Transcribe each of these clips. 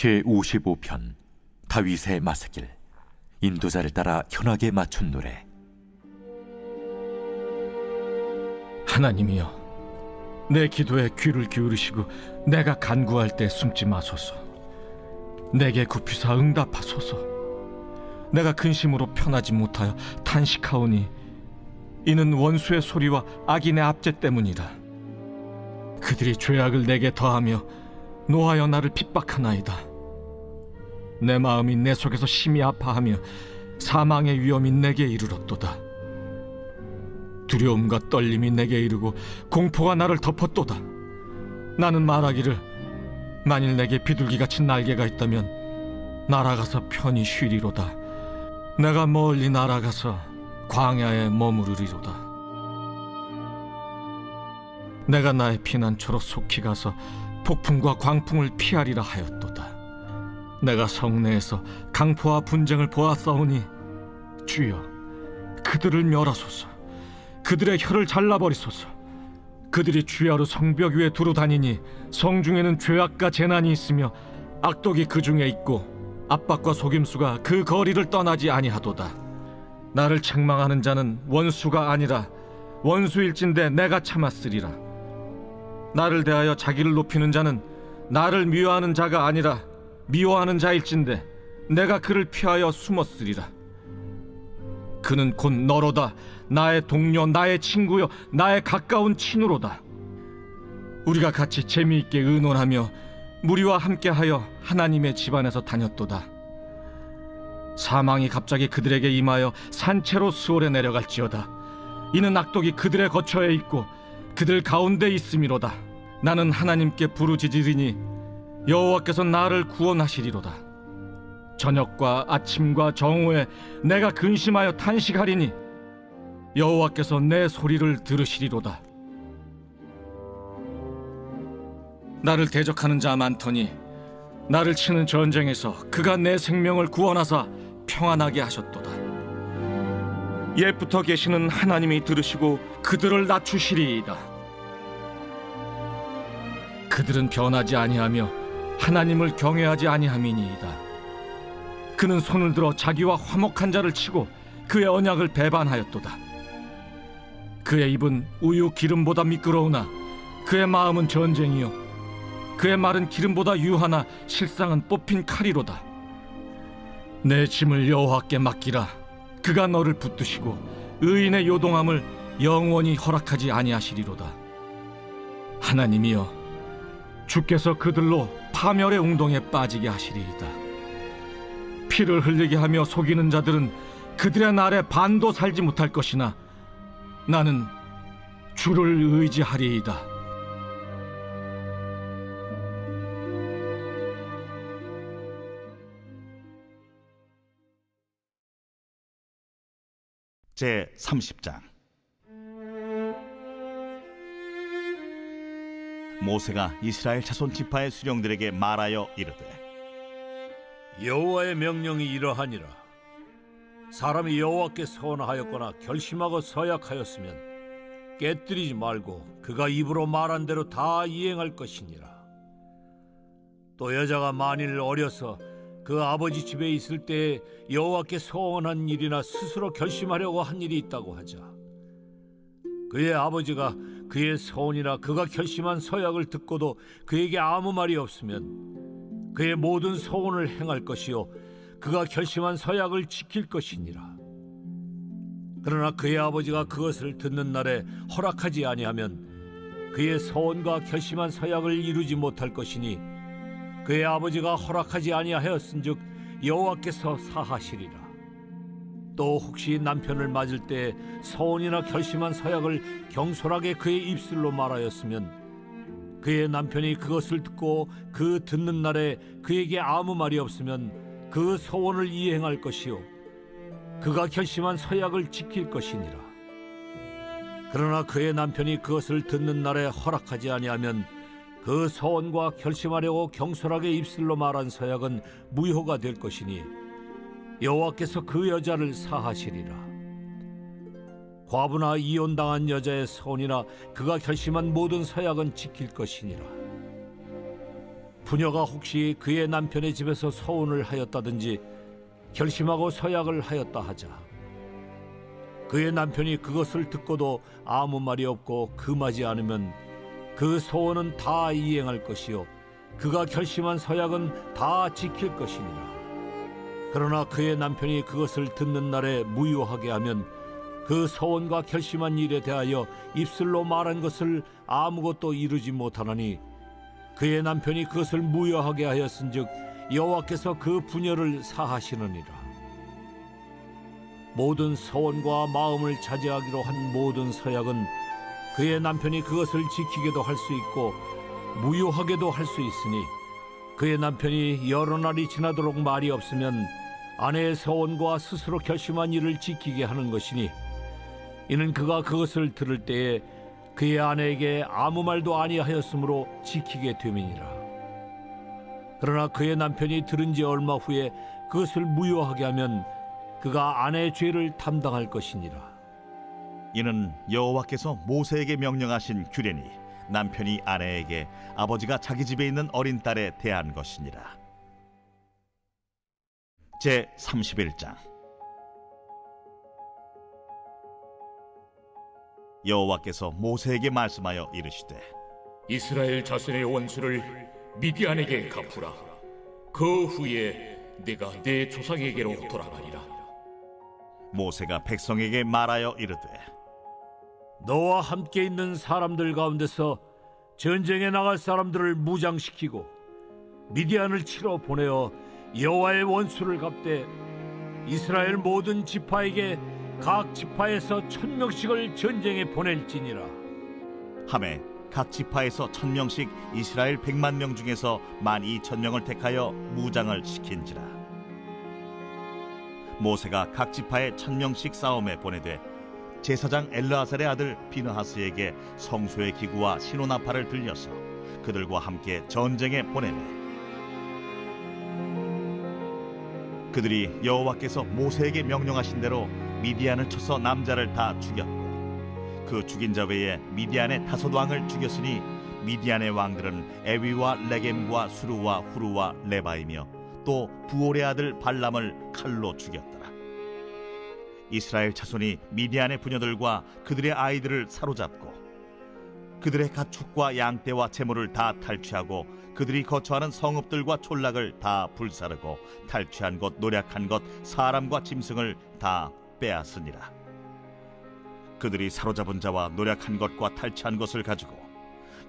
제55편 다윗의 마스길. 인도자를 따라 현악에 맞춘 노래. 하나님이여, 내 기도에 귀를 기울이시고 내가 간구할 때 숨지 마소서. 내게 굽히사 응답하소서. 내가 근심으로 편하지 못하여 탄식하오니 이는 원수의 소리와 악인의 압제 때문이라. 그들이 죄악을 내게 더하며 노하여 나를 핍박하나이다. 내 마음이 내 속에서 심히 아파하며 사망의 위험이 내게 이르렀도다. 두려움과 떨림이 내게 이르고 공포가 나를 덮었도다. 나는 말하기를, 만일 내게 비둘기같이 날개가 있다면 날아가서 편히 쉬리로다. 내가 멀리 날아가서 광야에 머무르리로다. 내가 나의 피난처로 속히 가서 폭풍과 광풍을 피하리라 하였도다. 내가 성내에서 강포와 분쟁을 보았사오니 주여, 그들을 멸하소서. 그들의 혀를 잘라버리소서. 그들이 주야로 성벽 위에 두루 다니니 성중에는 죄악과 재난이 있으며 악독이 그 중에 있고 압박과 속임수가 그 거리를 떠나지 아니하도다. 나를 책망하는 자는 원수가 아니라 원수일진데 내가 참았으리라. 나를 대하여 자기를 높이는 자는 나를 미워하는 자가 아니라 미워하는 자일진데 내가 그를 피하여 숨었으리라. 그는 곧 너로다. 나의 동료, 나의 친구요, 나의 가까운 친우로다. 우리가 같이 재미있게 의논하며 무리와 함께하여 하나님의 집안에서 다녔도다. 사망이 갑자기 그들에게 임하여 산채로 수월에 내려갈지어다. 이는 악독이 그들의 거처에 있고 그들 가운데 있음이로다. 나는 하나님께 부르짖으리니 여호와께서 나를 구원하시리로다. 저녁과 아침과 정오에 내가 근심하여 탄식하리니 여호와께서 내 소리를 들으시리로다. 나를 대적하는 자 많더니 나를 치는 전쟁에서 그가 내 생명을 구원하사 평안하게 하셨도다. 옛부터 계시는 하나님이 들으시고 그들을 낮추시리이다. 그들은 변하지 아니하며 하나님을 경외하지 아니함이니이다. 그는 손을 들어 자기와 화목한 자를 치고 그의 언약을 배반하였도다. 그의 입은 우유 기름보다 미끄러우나 그의 마음은 전쟁이요 그의 말은 기름보다 유하나 실상은 뽑힌 칼이로다. 내 짐을 여호와께 맡기라. 그가 너를 붙드시고 의인의 요동함을 영원히 허락하지 아니하시리로다. 하나님이여, 주께서 그들로 파멸의 웅덩이에 빠지게 하시리이다. 피를 흘리게 하며 속이는 자들은 그들의 날에 반도 살지 못할 것이나 나는 주를 의지하리이다. 제30장. 모세가 이스라엘 자손 지파의 수령들에게 말하여 이르되, 여호와의 명령이 이러하니라. 사람이 여호와께 서원하였거나 결심하고 서약하였으면 깨뜨리지 말고 그가 입으로 말한 대로 다 이행할 것이니라. 또 여자가 만일 어려서 그 아버지 집에 있을 때 여호와께 서원한 일이나 스스로 결심하려고 한 일이 있다고 하자. 그의 아버지가 그의 서원이나 그가 결심한 서약을 듣고도 그에게 아무 말이 없으면 그의 모든 서원을 행할 것이요 그가 결심한 서약을 지킬 것이니라. 그러나 그의 아버지가 그것을 듣는 날에 허락하지 아니하면 그의 서원과 결심한 서약을 이루지 못할 것이니 그의 아버지가 허락하지 아니하였은즉 여호와께서 사하시리라. 또 혹시 남편을 맞을 때 서원이나 결심한 서약을 경솔하게 그의 입술로 말하였으면 그의 남편이 그것을 듣고 그 듣는 날에 그에게 아무 말이 없으면 그 서원을 이행할 것이요 그가 결심한 서약을 지킬 것이니라. 그러나 그의 남편이 그것을 듣는 날에 허락하지 아니하면 그 서원과 결심하려고 경솔하게 입술로 말한 서약은 무효가 될 것이니 여호와께서 그 여자를 사하시리라. 과부나 이혼당한 여자의 서원이나 그가 결심한 모든 서약은 지킬 것이니라. 부녀가 혹시 그의 남편의 집에서 서운을 하였다든지 결심하고 서약을 하였다 하자. 그의 남편이 그것을 듣고도 아무 말이 없고 금하지 않으면 그 서원은 다 이행할 것이요 그가 결심한 서약은 다 지킬 것이니라. 그러나 그의 남편이 그것을 듣는 날에 무효하게 하면 그 서원과 결심한 일에 대하여 입술로 말한 것을 아무것도 이루지 못하나니 그의 남편이 그것을 무효하게 하였은즉 여호와께서 그 부녀를 사하시느니라. 모든 서원과 마음을 자제하기로 한 모든 서약은 그의 남편이 그것을 지키게도 할 수 있고 무효하게도 할 수 있으니 그의 남편이 여러 날이 지나도록 말이 없으면 아내의 서원과 스스로 결심한 일을 지키게 하는 것이니 이는 그가 그것을 들을 때에 그의 아내에게 아무 말도 아니하였으므로 지키게 됨이니라. 그러나 그의 남편이 들은 지 얼마 후에 그것을 무효하게 하면 그가 아내의 죄를 담당할 것이니라. 이는 여호와께서 모세에게 명령하신 규례니 남편이 아내에게 아버지가 자기 집에 있는 어린 딸에 대한 것이니라. 제 31장. 여호와께서 모세에게 말씀하여 이르시되 이스라엘 자손의 원수를 미디안에게 갚으라. 그 후에 내가 내 조상에게로 돌아가리라. 모세가 백성에게 말하여 이르되 너와 함께 있는 사람들 가운데서 전쟁에 나갈 사람들을 무장시키고 미디안을 치러 보내어 여호와의 원수를 갚되 이스라엘 모든 지파에게 각 지파에서 1000명씩을 전쟁에 보낼지니라. 하매 각 지파에서 1000명씩 이스라엘 100만 명 중에서 12,000명을 택하여 무장을 시킨지라. 모세가 각 지파에 1000명씩 싸움에 보내되 제사장 엘르아살의 아들 비느하스에게 성소의 기구와 신호나팔을 들려서 그들과 함께 전쟁에 보내매 그들이 여호와께서 모세에게 명령하신 대로 미디안을 쳐서 남자를 다 죽였고 그 죽인 자 외에 미디안의 5왕을 죽였으니 미디안의 왕들은 에위와 레겜과 수르와 후르와 레바이며 또 부올의 아들 발람을 칼로 죽였더라. 이스라엘 자손이 미디안의 부녀들과 그들의 아이들을 사로잡고 그들의 가축과 양떼와 재물을 다 탈취하고 그들이 거처하는 성읍들과 촌락을 다 불사르고 탈취한 것, 노략한 것, 사람과 짐승을 다 빼앗으니라. 그들이 사로잡은 자와 노략한 것과 탈취한 것을 가지고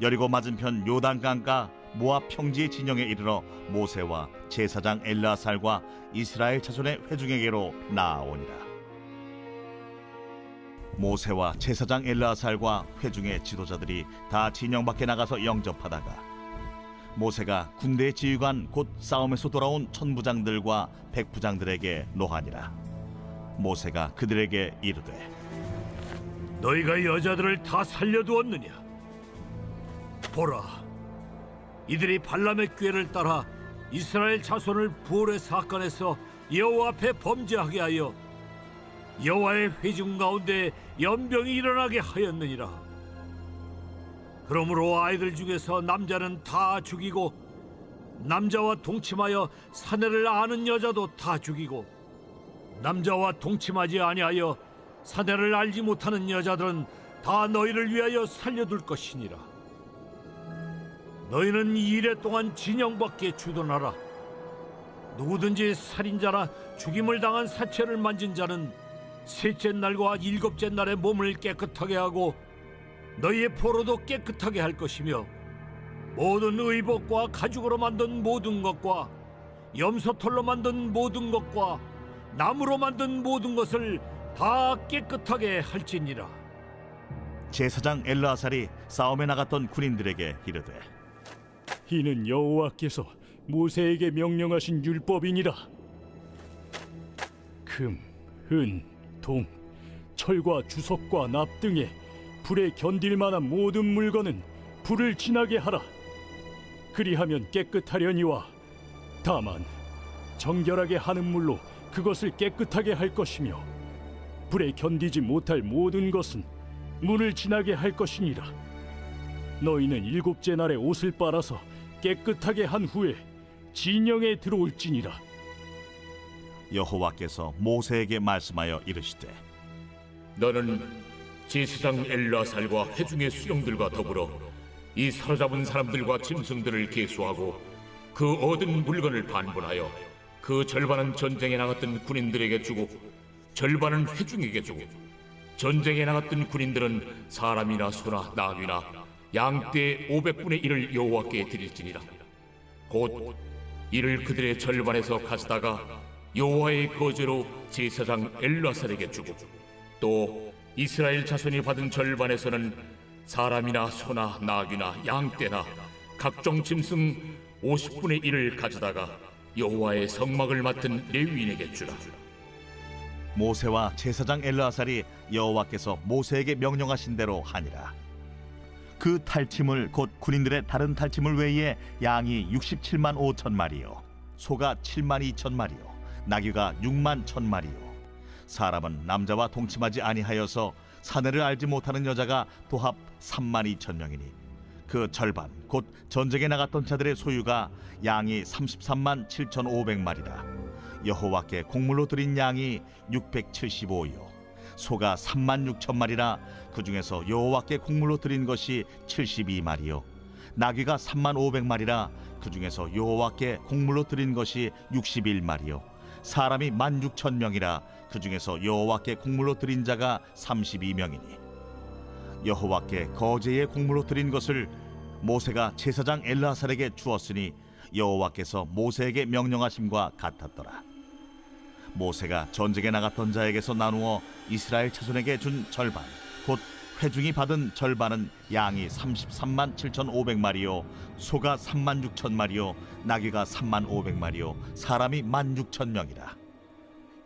여리고 맞은편 요단강가 모압 평지의 진영에 이르러 모세와 제사장 엘르아살과 이스라엘 자손의 회중에게로 나아오니라. 모세와 제사장 엘르아살과 회중의 지도자들이 다 진영 밖에 나가서 영접하다가 모세가 군대의 지휘관 곧 싸움에서 돌아온 천부장들과 백부장들에게 노하니라. 모세가 그들에게 이르되 너희가 여자들을 다 살려두었느냐? 보라, 이들이 발람의 꾀를 따라 이스라엘 자손을 부올의 사건에서 여호와 앞에 범죄하게 하여 여호와의 회중 가운데 연병이 일어나게 하였느니라. 그러므로 아이들 중에서 남자는 다 죽이고 남자와 동침하여 사내를 아는 여자도 다 죽이고 남자와 동침하지 아니하여 사내를 알지 못하는 여자들은 다 너희를 위하여 살려둘 것이니라. 너희는 이 일에 동안 진영 밖에 주둔하라. 누구든지 살인자나 죽임을 당한 사체를 만진 자는 셋째 날과 일곱째 날에 몸을 깨끗하게 하고 너희의 포로도 깨끗하게 할 것이며 모든 의복과 가죽으로 만든 모든 것과 염소털로 만든 모든 것과 나무로 만든 모든 것을 다 깨끗하게 할지니라. 제사장 엘르아살이 싸움에 나갔던 군인들에게 이르되 이는 여호와께서 모세에게 명령하신 율법이니라. 금, 은, 동, 철과 주석과 납 등에 불에 견딜 만한 모든 물건은 불을 지나게 하라. 그리하면 깨끗하려니와 다만 정결하게 하는 물로 그것을 깨끗하게 할 것이며 불에 견디지 못할 모든 것은 물을 지나게 할 것이니라. 너희는 일곱째 날에 옷을 빨아서 깨끗하게 한 후에 진영에 들어올지니라. 여호와께서 모세에게 말씀하여 이르시되 너는 제사장 엘르아살과 회중의 수령들과 더불어 이 사로잡은 사람들과 짐승들을 계수하고 그 얻은 물건을 반분하여 그 절반은 전쟁에 나갔던 군인들에게 주고 절반은 회중에게 주고 전쟁에 나갔던 군인들은 사람이나 소나 나귀나 양떼 500분의 1을 여호와께 드릴지니라. 곧 이를 그들의 절반에서 가져다가 여호와의 거제로 제사장 엘르아살에게 주고 또 이스라엘 자손이 받은 절반에서는 사람이나 소나 나귀나 양떼나 각종 짐승 50분의 1을 가져다가 여호와의 성막을 맡은 레위인에게 주라. 모세와 제사장 엘르아살이 여호와께서 모세에게 명령하신 대로 하니라. 그 탈취물 곧 군인들의 다른 탈취물 외에 양이 67만 5천 마리요 소가 7만 2천 마리요 나귀가 6만 1천 마리요 사람은 남자와 동침하지 아니하여서 사내를 알지 못하는 여자가 도합 3만 2천 명이니 그 절반 곧 전쟁에 나갔던 자들의 소유가 양이 33만 7,500마리라. 여호와께 곡물로 드린 양이 675요 소가 3만 6천 마리라. 그 중에서 여호와께 곡물로 드린 것이 72마리요 나귀가 3만 500마리라. 그 중에서 여호와께 곡물로 드린 것이 61마리요 사람이 16,000명이라. 그 중에서 여호와께 곡물로 드린 자가 32명이니 여호와께 거제의 곡물로 드린 것을 모세가 제사장 엘르아살에게 주었으니 여호와께서 모세에게 명령하심과 같았더라. 모세가 전쟁에 나갔던 자에게서 나누어 이스라엘 자손에게 준 절반 곧 회중이 받은 절반은 양이 33만 7,500마리요 소가 3만 6천 마리요 나귀가 3만 500마리요 사람이 16,000명이라.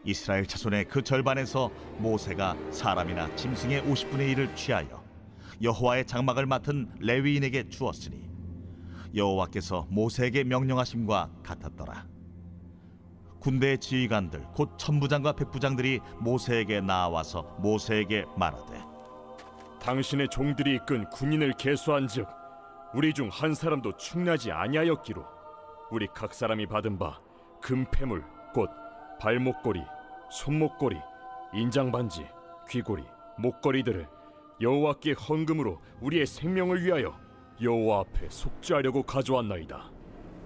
이스라엘 자손의 그 절반에서 모세가 사람이나 짐승의 50분의 1을 취하여 여호와의 장막을 맡은 레위인에게 주었으니 여호와께서 모세에게 명령하심과 같았더라. 군대의 지휘관들 곧 천부장과 백부장들이 모세에게 나와서 모세에게 말하되 당신의 종들이 이끈 군인을 계수한즉 우리 중 한 사람도 충나지 아니하였기로 우리 각 사람이 받은 바 금패물 곧 발목걸이, 손목걸이, 인장반지, 귀고리, 목걸이들을 여호와께 헌금으로 우리의 생명을 위하여 여호와 앞에 속죄하려고 가져왔나이다.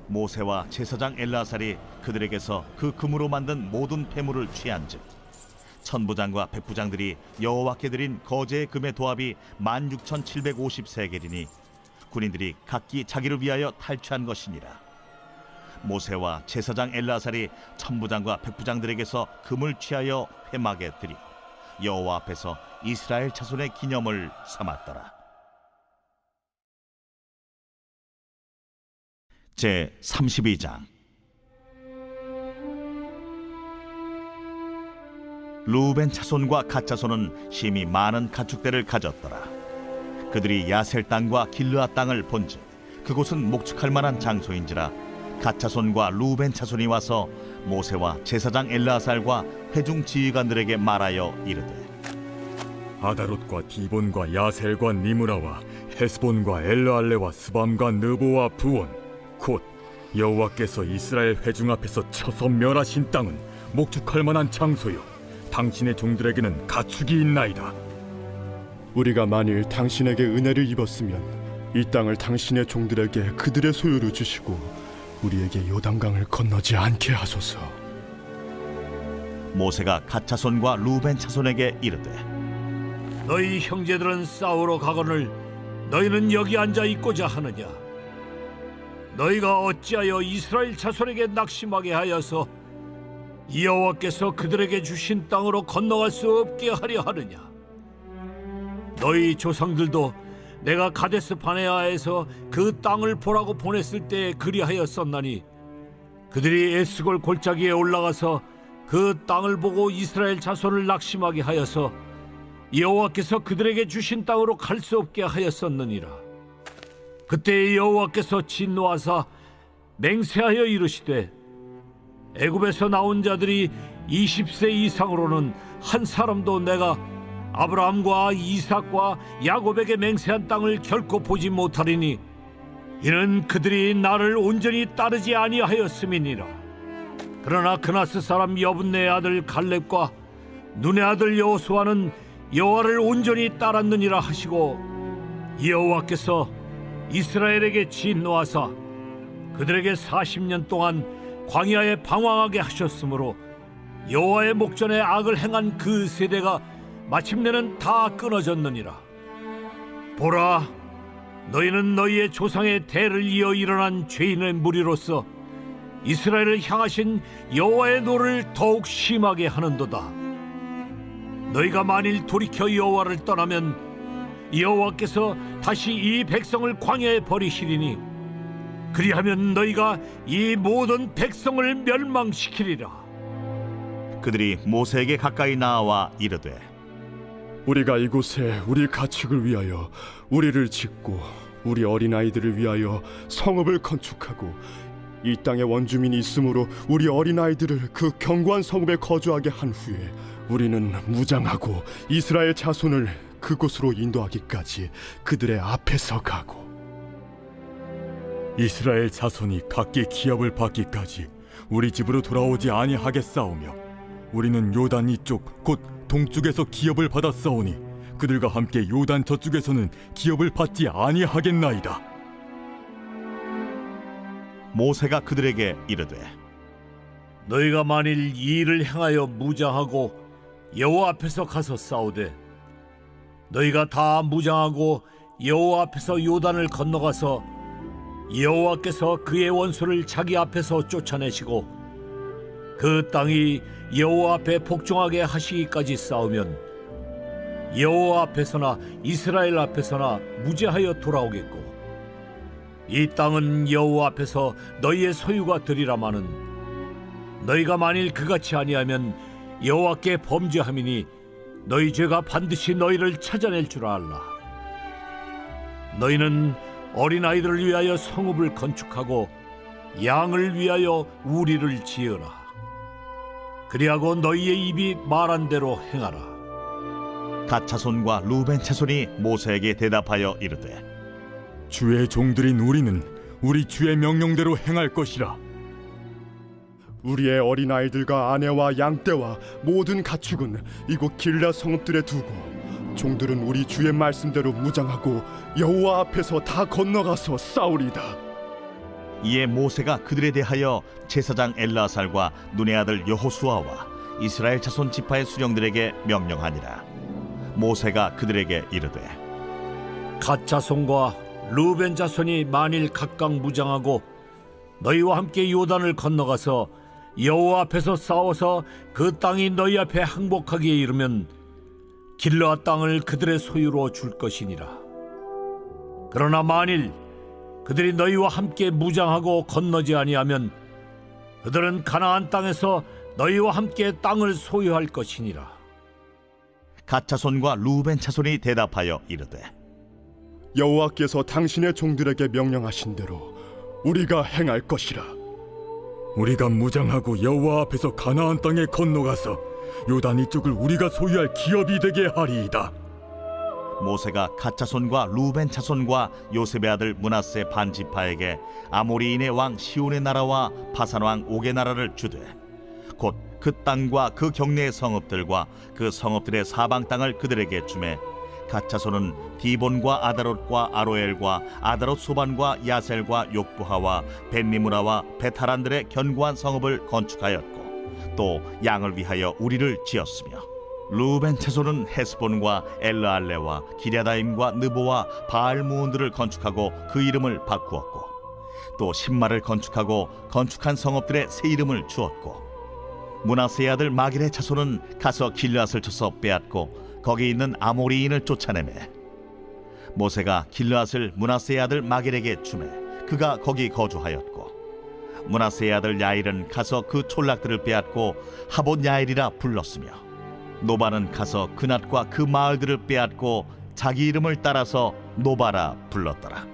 모세와 제사장 엘르아살이 그들에게서 그 금으로 만든 모든 패물을 취한즉 천부장과 백부장들이 여호와께 드린 거제의 금의 도합이 16,750세겔이니 군인들이 각기 자기를 위하여 탈취한 것이니라. 모세와 제사장 엘르아살이 천부장과 백부장들에게서 금을 취하여 회막에 드려 여호와 앞에서 이스라엘 자손의 기념을 삼았더라. 제 32장. 루벤 자손과 갓 자손은 심히 많은 가축대를 가졌더라. 그들이 야셀 땅과 길르앗 땅을 본즉 그곳은 목축할 만한 장소인지라 갓 자손과 루벤 자손이 와서 모세와 제사장 엘르아살과 회중 지휘관들에게 말하여 이르되 아다롯과 디본과 야셀과 니므라와 헤스본과 엘르알레와 스밤과 느보와 부온 곧 여호와께서 이스라엘 회중 앞에서 쳐서 멸하신 땅은 목축할 만한 장소요 당신의 종들에게는 가축이 있나이다. 우리가 만일 당신에게 은혜를 입었으면 이 땅을 당신의 종들에게 그들의 소유로 주시고 우리에게 요단강을 건너지 않게 하소서. 모세가 갓 자손과 루벤 자손에게 이르되 너희 형제들은 싸우러 가거늘 너희는 여기 앉아 있고자 하느냐? 너희가 어찌하여 이스라엘 자손에게 낙심하게 하여서 여호와께서 그들에게 주신 땅으로 건너갈 수 없게 하려 하느냐? 너희 조상들도 내가 가데스 바네아에서 그 땅을 보라고 보냈을 때 그리하였었나니 그들이 에스골 골짜기에 올라가서 그 땅을 보고 이스라엘 자손을 낙심하게 하여서 여호와께서 그들에게 주신 땅으로 갈 수 없게 하였었느니라. 그때 여호와께서 진노하사 맹세하여 이르시되 애굽에서 나온 자들이 20세 이상으로는 한 사람도 내가 아브라함과 이삭과 야곱에게 맹세한 땅을 결코 보지 못하리니 이는 그들이 나를 온전히 따르지 아니하였음이니라. 그러나 그나스 사람 여분네의 아들 갈렙과 눈의 아들 여호수아는 여호와를 온전히 따랐느니라 하시고, 여호와께서 이스라엘에게 진노하사 그들에게 40년 동안 광야에 방황하게 하셨으므로 여호와의 목전에 악을 행한 그 세대가 마침내는 다 끊어졌느니라. 보라, 너희는 너희의 조상의 대를 이어 일어난 죄인의 무리로서 이스라엘을 향하신 여호와의 노를 더욱 심하게 하는도다. 너희가 만일 돌이켜 여호와를 떠나면 여호와께서 다시 이 백성을 광야에 버리시리니, 그리하면 너희가 이 모든 백성을 멸망시키리라. 그들이 모세에게 가까이 나와 이르되, 우리가 이곳에 우리 가축을 위하여 우리를 짓고 우리 어린아이들을 위하여 성읍을 건축하고 이 땅에 원주민이 있으므로 우리 어린아이들을 그 견고한 성읍에 거주하게 한 후에 우리는 무장하고 이스라엘 자손을 그곳으로 인도하기까지 그들의 앞에서 가고, 이스라엘 자손이 각기 기업을 받기까지 우리 집으로 돌아오지 아니하겠사오며, 우리는 요단 이쪽 곧 동쪽에서 기업을 받았사오니 그들과 함께 요단 저쪽에서는 기업을 받지 아니하겠나이다. 모세가 그들에게 이르되, 너희가 만일 이 일을 행하여 무장하고 여호와 앞에서 가서 싸우되, 너희가 다 무장하고 여호와 앞에서 요단을 건너가서 여호와께서 그의 원수를 자기 앞에서 쫓아내시고 그 땅이 여호와 앞에 복종하게 하시기까지 싸우면 여호와 앞에서나 이스라엘 앞에서나 무죄하여 돌아오겠고, 이 땅은 여호와 앞에서 너희의 소유가 되리라마는, 너희가 만일 그같이 아니하면 여호와께 범죄함이니 너희 죄가 반드시 너희를 찾아낼 줄 알라. 너희는 어린아이들을 위하여 성읍을 건축하고 양을 위하여 우리를 지으라. 그리하고 너희의 입이 말한 대로 행하라. 갓 자손과 루벤 자손이 모세에게 대답하여 이르되, 주의 종들인 우리는 우리 주의 명령대로 행할 것이라. 우리의 어린아이들과 아내와 양떼와 모든 가축은 이곳 길라 성읍들에 두고 종들은 우리 주의 말씀대로 무장하고 여호와 앞에서 다 건너가서 싸우리다. 이에 모세가 그들에 대하여 제사장 엘라살과 눈의 아들 여호수아와 이스라엘 자손 지파의 수령들에게 명령하니라. 모세가 그들에게 이르되, 갓 자손과 루벤 자손이 만일 각각 무장하고 너희와 함께 요단을 건너가서 여호와 앞에서 싸워서 그 땅이 너희 앞에 항복하기에 이르면 길르앗 땅을 그들의 소유로 줄 것이니라. 그러나 만일 그들이 너희와 함께 무장하고 건너지 아니하면 그들은 가나안 땅에서 너희와 함께 땅을 소유할 것이니라. 갓 자손과 루벤 자손이 대답하여 이르되, 여호와께서 당신의 종들에게 명령하신 대로 우리가 행할 것이라. 우리가 무장하고 여호와 앞에서 가나안 땅에 건너가서 요단 이쪽을 우리가 소유할 기업이 되게 하리이다. 모세가 갓 자손과 루벤 자손과 요셉의 아들 므낫세 반 지파에게 아모리인의 왕 시온의 나라와 바산 왕 옥의 나라를 주되, 곧 그 땅과 그 경내의 성읍들과 그 성읍들의 사방 땅을 그들에게 주매, 갓 자손은 디본과 아다롯과 아로엘과 아다롯 소반과 야셀과 욕부하와 벤니무라와 베타란들의 견고한 성읍을 건축하였고, 또 양을 위하여 우리를 지었으며, 루벤 자손은 헤스본과 엘르알레와 기랴다임과 느보와 바알무온들을 건축하고 그 이름을 바꾸었고, 또 신마를 건축하고 건축한 성읍들의 새 이름을 주었고, 므낫세의 아들 마길의 자손은 가서 길르앗을 쳐서 빼앗고 거기 있는 아모리인을 쫓아내매, 모세가 길르앗을 므낫세의 아들 마길에게 주매 그가 거기 거주하였고, 므낫세의 아들 야일은 가서 그 촌락들을 빼앗고 하봇 야일이라 불렀으며, 노바는 가서 그낫과 그 마을들을 빼앗고 자기 이름을 따라서 노바라 불렀더라.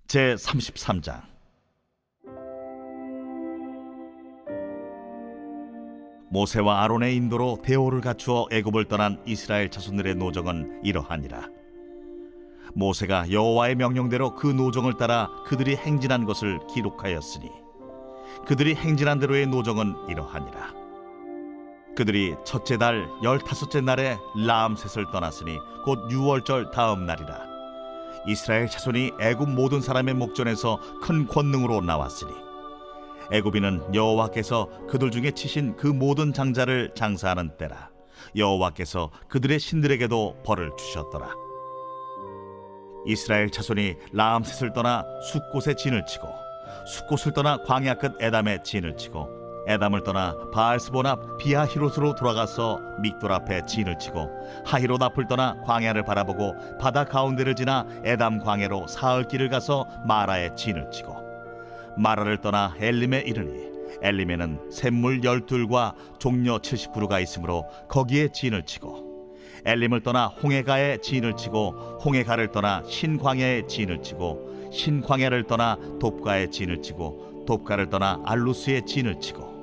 제 33장. 모세와 아론의 인도로 대오를 갖추어 애굽을 떠난 이스라엘 자손들의 노정은 이러하니라. 모세가 여호와의 명령대로 그 노정을 따라 그들이 행진한 것을 기록하였으니 그들이 행진한 대로의 노정은 이러하니라. 그들이 첫째 달 15째 날에 라암셋을 떠났으니 곧 유월절 다음 날이라. 이스라엘 자손이 애굽 모든 사람의 목전에서 큰 권능으로 나왔으니 애굽인은 여호와께서 그들 중에 치신 그 모든 장자를 장사하는 때라. 여호와께서 그들의 신들에게도 벌을 주셨더라. 이스라엘 자손이 라암셋을 떠나 숫곳에 진을 치고 숫곳을 떠나 광야 끝 에담에 진을 치고 에담을 떠나 바알스본 앞 비하히롯으로 돌아가서 믹돌 앞에 진을 치고 하히롯 앞을 떠나 광야를 바라보고 바다 가운데를 지나 에담 광야로 사흘 길을 가서 마라에 진을 치고 마라를 떠나 엘림에 이르니 엘림에는 샘물 12과 종려 70그루가 있으므로 거기에 진을 치고 엘림을 떠나 홍해가에 진을 치고 홍해가를 떠나 신광야에 진을 치고 신광야를 떠나 돕가에 진을 치고 돕가를 떠나 알루스에 진을 치고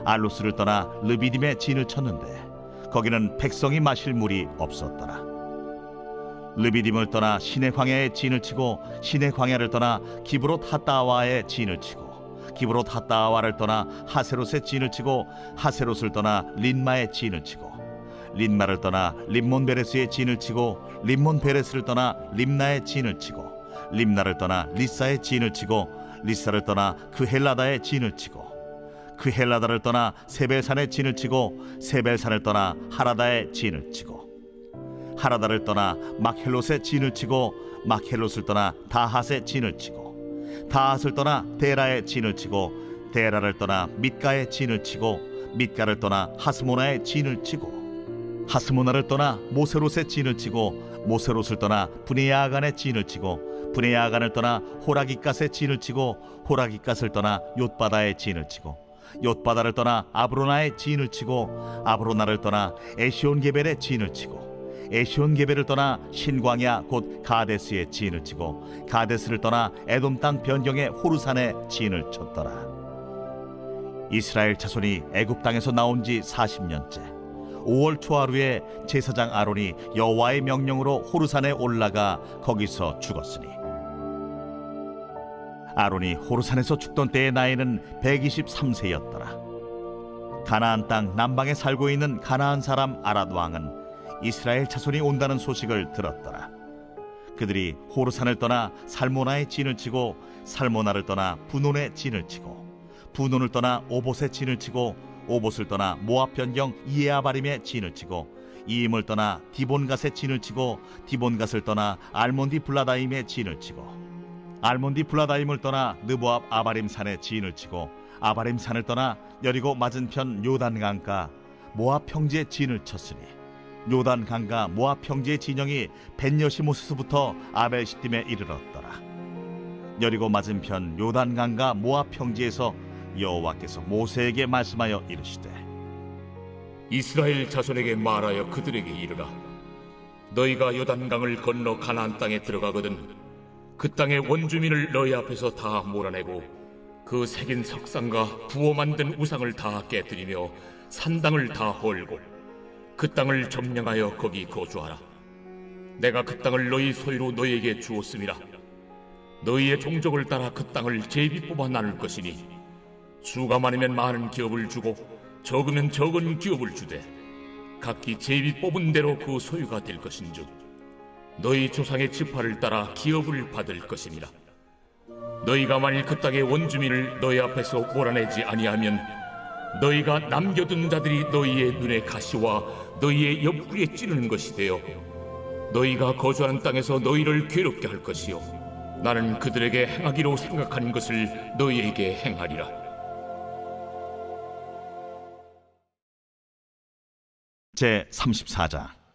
알루스를 떠나 르비딤에 진을 쳤는데 거기는 백성이 마실 물이 없었더라. 르비딤을 떠나 시내 광야에 진을 치고 시내 광야를 떠나 기브롯 핫다와에 진을 치고 기브롯 핫다와를 떠나 하세롯에 진을 치고 하세롯을 떠나 린마에 진을 치고 린마를 떠나 림몬 베레스에 진을 치고 림몬 베레스를 떠나 림나에 진을 치고 림나를 떠나 리사에 진을 치고 리사를 떠나 그헬라다에 진을 치고 그헬라다를 떠나 세벨산에 진을 치고 세벨산을 떠나 하라다에 진을 치고 하라다를 떠나 막헬롯에 진을 치고 막헬롯을 떠나 다핫에 진을 치고 다핫을 떠나 데라에 진을 치고 데라를 떠나 밑가에 진을 치고 밑가를 떠나 하스모나에 진을 치고 하스모나를 떠나 모세롯에 진을 치고 모세롯을 떠나 브네야아간에 진을 치고 브네야아간을 떠나 호라깃갓에 진을 치고 호라깃갓을 떠나 욤바다에 진을 치고 욤바다를 떠나 아브로나에 진을 치고 아브로나를 떠나 에시온게벨에 진을 치고 에시온게벨을 떠나 신광야 곧 가데스에 진을 치고 가데스를 떠나 에돔 땅 변경의 호르산에 진을 쳤더라. 이스라엘 자손이 애굽 땅에서 나온 지 40년째 5월 초하루에 제사장 아론이 여호와의 명령으로 호르산에 올라가 거기서 죽었으니 아론이 호르산에서 죽던 때의 나이는 123세였더라. 가나안 땅 남방에 살고 있는 가나안 사람 아랏 왕은 이스라엘 자손이 온다는 소식을 들었더라. 그들이 호르산을 떠나 살모나에 진을 치고 살모나를 떠나 분온에 진을 치고 분온을 떠나 오봇에 진을 치고 오봇을 떠나 모압 변경 이에아바림에 진을 치고 이임을 떠나 디본갓에 진을 치고 디본갓을 떠나 알몬디 블라다임에 진을 치고 알몬디 블라다임을 떠나 느보압 아바림 산에 진을 치고 아바림 산을 떠나 여리고 맞은편 요단 강가 모압 평지에 진을 쳤으니 요단 강가 모압 평지의 진영이 벤여시모스부터 아벨시딤에 이르렀더라. 여리고 맞은편 요단 강가 모압 평지에서 여호와께서 모세에게 말씀하여 이르시되 이스라엘 자손에게 말하여 그들에게 이르라. 너희가 요단강을 건너 가나안 땅에 들어가거든 그 땅의 원주민을 너희 앞에서 다 몰아내고 그 새긴 석상과 부어 만든 우상을 다 깨뜨리며 산당을 다 헐고 그 땅을 점령하여 거기 거주하라. 내가 그 땅을 너희 소유로 너희에게 주었음이라. 너희의 종족을 따라 그 땅을 제비 뽑아 나눌 것이니 수가 많으면 많은 기업을 주고 적으면 적은 기업을 주되 각기 제비 뽑은 대로 그 소유가 될 것인즉 너희 조상의 지파를 따라 기업을 받을 것이니라. 너희가 만일 그 땅의 원주민을 너희 앞에서 몰아내지 아니하면 너희가 남겨둔 자들이 너희의 눈에 가시와 너희의 옆구리에 찌르는 것이 되어 너희가 거주하는 땅에서 너희를 괴롭게 할 것이요 나는 그들에게 행하기로 생각하는 것을 너희에게 행하리라. 제34장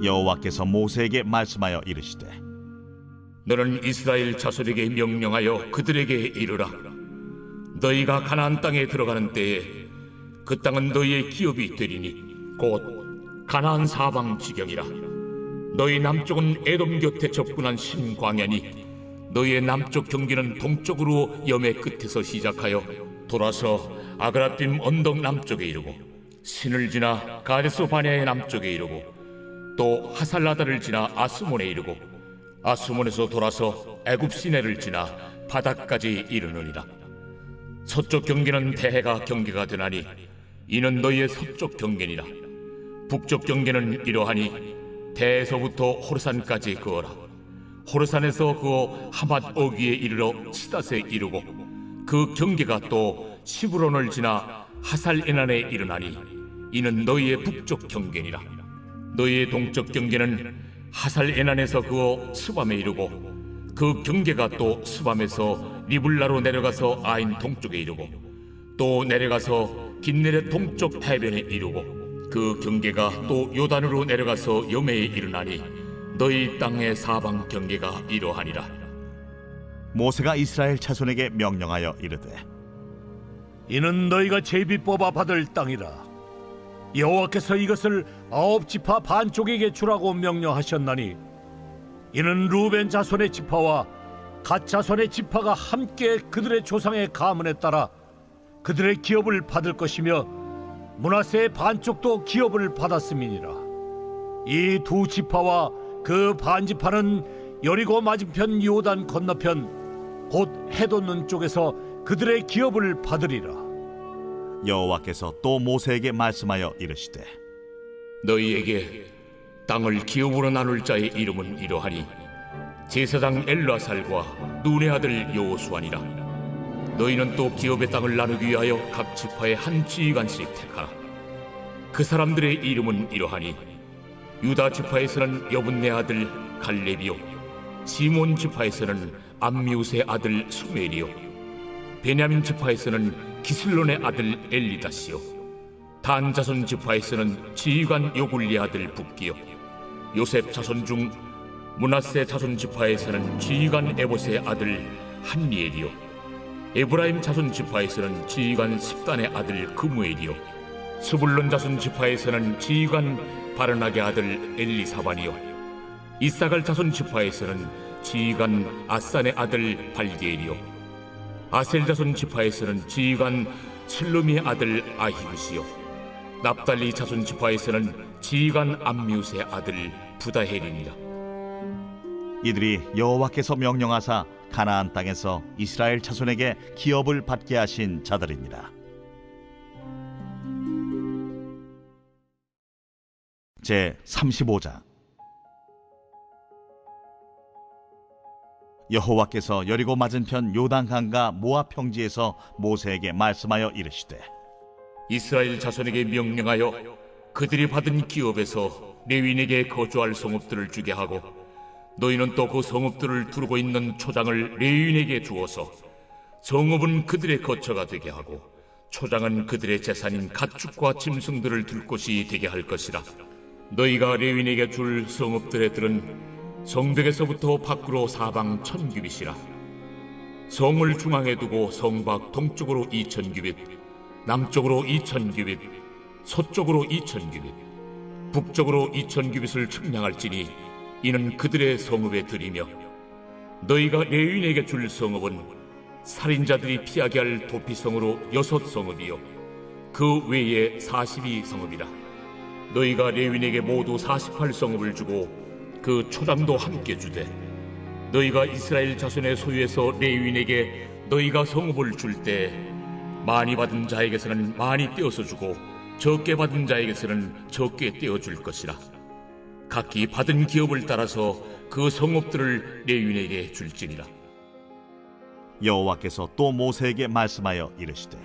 여호와께서 모세에게 말씀하여 이르시되 너는 이스라엘 자손에게 명령하여 그들에게 이르라. 너희가 가나안 땅에 들어가는 때에 그 땅은 너희의 기업이 되리니 곧 가나안 사방 지경이라. 너희 남쪽은 에돔 곁에 접근한 신광야니 너희의 남쪽 경계는 동쪽으로 염의 끝에서 시작하여 돌아서 아그라빔 언덕 남쪽에 이르고 신을 지나 가데스 바네아의 남쪽에 이르고 또 하살라다를 지나 아스몬에 이르고 아스몬에서 돌아서 애굽 시내를 지나 바닥까지 이르느니라. 서쪽 경계는 대해가 경계가 되나니 이는 너희의 서쪽 경계니라. 북쪽 경계는 이러하니 대에서부터 호르산까지 그어라. 호르산에서 그어 하맛 어귀에 이르러 시닷에 이르고 그 경계가 또 시브론을 지나 하살 에난에 이르나니 이는 너희의 북쪽 경계니라. 너희의 동쪽 경계는 하살 에난에서 그어 스밤에 이르고 그 경계가 또 스밤에서 리블라로 내려가서 아인 동쪽에 이르고 또 내려가서 긴네렛 동쪽 해변에 이르고 그 경계가 또 요단으로 내려가서 여매에 이르나니 너희 땅의 사방 경계가 이러하니라. 모세가 이스라엘 자손에게 명령하여 이르되 이는 너희가 제비 뽑아 받을 땅이라. 여호와께서 이것을 9지파 반쪽에게 주라고 명령하셨나니 이는 루벤 자손의 지파와 갓 자손의 지파가 함께 그들의 조상의 가문에 따라 그들의 기업을 받을 것이며 므낫세의 반쪽도 기업을 받았음이니라. 이 두 지파와 그 반지파는 여리고 맞은편 요단 건너편 곧 해돋는 쪽에서 그들의 기업을 받으리라. 여호와께서 또 모세에게 말씀하여 이르시되 너희에게 땅을 기업으로 나눌 자의 이름은 이러하니 제사장 엘라살과 눈의 아들 여호수아니라. 너희는 또 기업의 땅을 나누기 위하여 각 지파의 한 지휘관씩 택하라. 그 사람들의 이름은 이러하니 유다 지파에서는 여분네 아들 갈렙이요 시몬 지파에서는 암미우스의 아들 수멜이요 베냐민 지파에서는 기슬론의 아들 엘리다시요 단 자손 지파에서는 지휘관 요굴리의 아들 붓기요 요셉 자손 중 므낫세 자손 지파에서는 지휘관 에봇의 아들 한리엘이요 에브라임 자손 지파에서는 지휘관 십단의 아들 그무엘이요 스불론 자손 지파에서는 지휘관 바르나게 아들 엘리사반이요 이사갈 자손 지파에서는 지휘관 아산의 아들 발디엘이요 아셀 자손 지파에서는 지휘관 슬루미의 아들 아히우시요 납달리 자손 지파에서는 지휘관 암미우스의 아들 부다헬이니라. 이들이 여호와께서 명령하사 가나안 땅에서 이스라엘 자손에게 기업을 받게 하신 자들이니라. 제 35장. 여호와께서 여리고 맞은편 요단강과 모압 평지에서 모세에게 말씀하여 이르시되 이스라엘 자손에게 명령하여 그들이 받은 기업에서 레위인에게 거주할 성읍들을 주게 하고 너희는 또 그 성읍들을 두르고 있는 초장을 레위인에게 주어서 성읍은 그들의 거처가 되게 하고 초장은 그들의 재산인 가축과 짐승들을 둘 곳이 되게 할 것이라. 너희가 레위인에게 줄 성읍들의 들은 성벽에서부터 밖으로 사방 1000규빗이라. 성을 중앙에 두고 성 밖 동쪽으로 2000규빗, 남쪽으로 2000규빗, 서쪽으로 2000규빗, 북쪽으로 2000규빗을 측량할지니 이는 그들의 성읍에 들이며 너희가 레위인에게 줄 성읍은 살인자들이 피하게 할 도피성으로 6성읍이요 그 외에 42성읍이라. 너희가 레위인에게 모두 48성읍을 주고 그 초장도 함께 주되 너희가 이스라엘 자손의 소유에서 레위인에게 너희가 성읍을 줄 때 많이 받은 자에게서는 많이 떼어서 주고 적게 받은 자에게서는 적게 떼어줄 것이라. 각기 받은 기업을 따라서 그 성읍들을 레위인에게 줄지니라. 여호와께서 또 모세에게 말씀하여 이르시되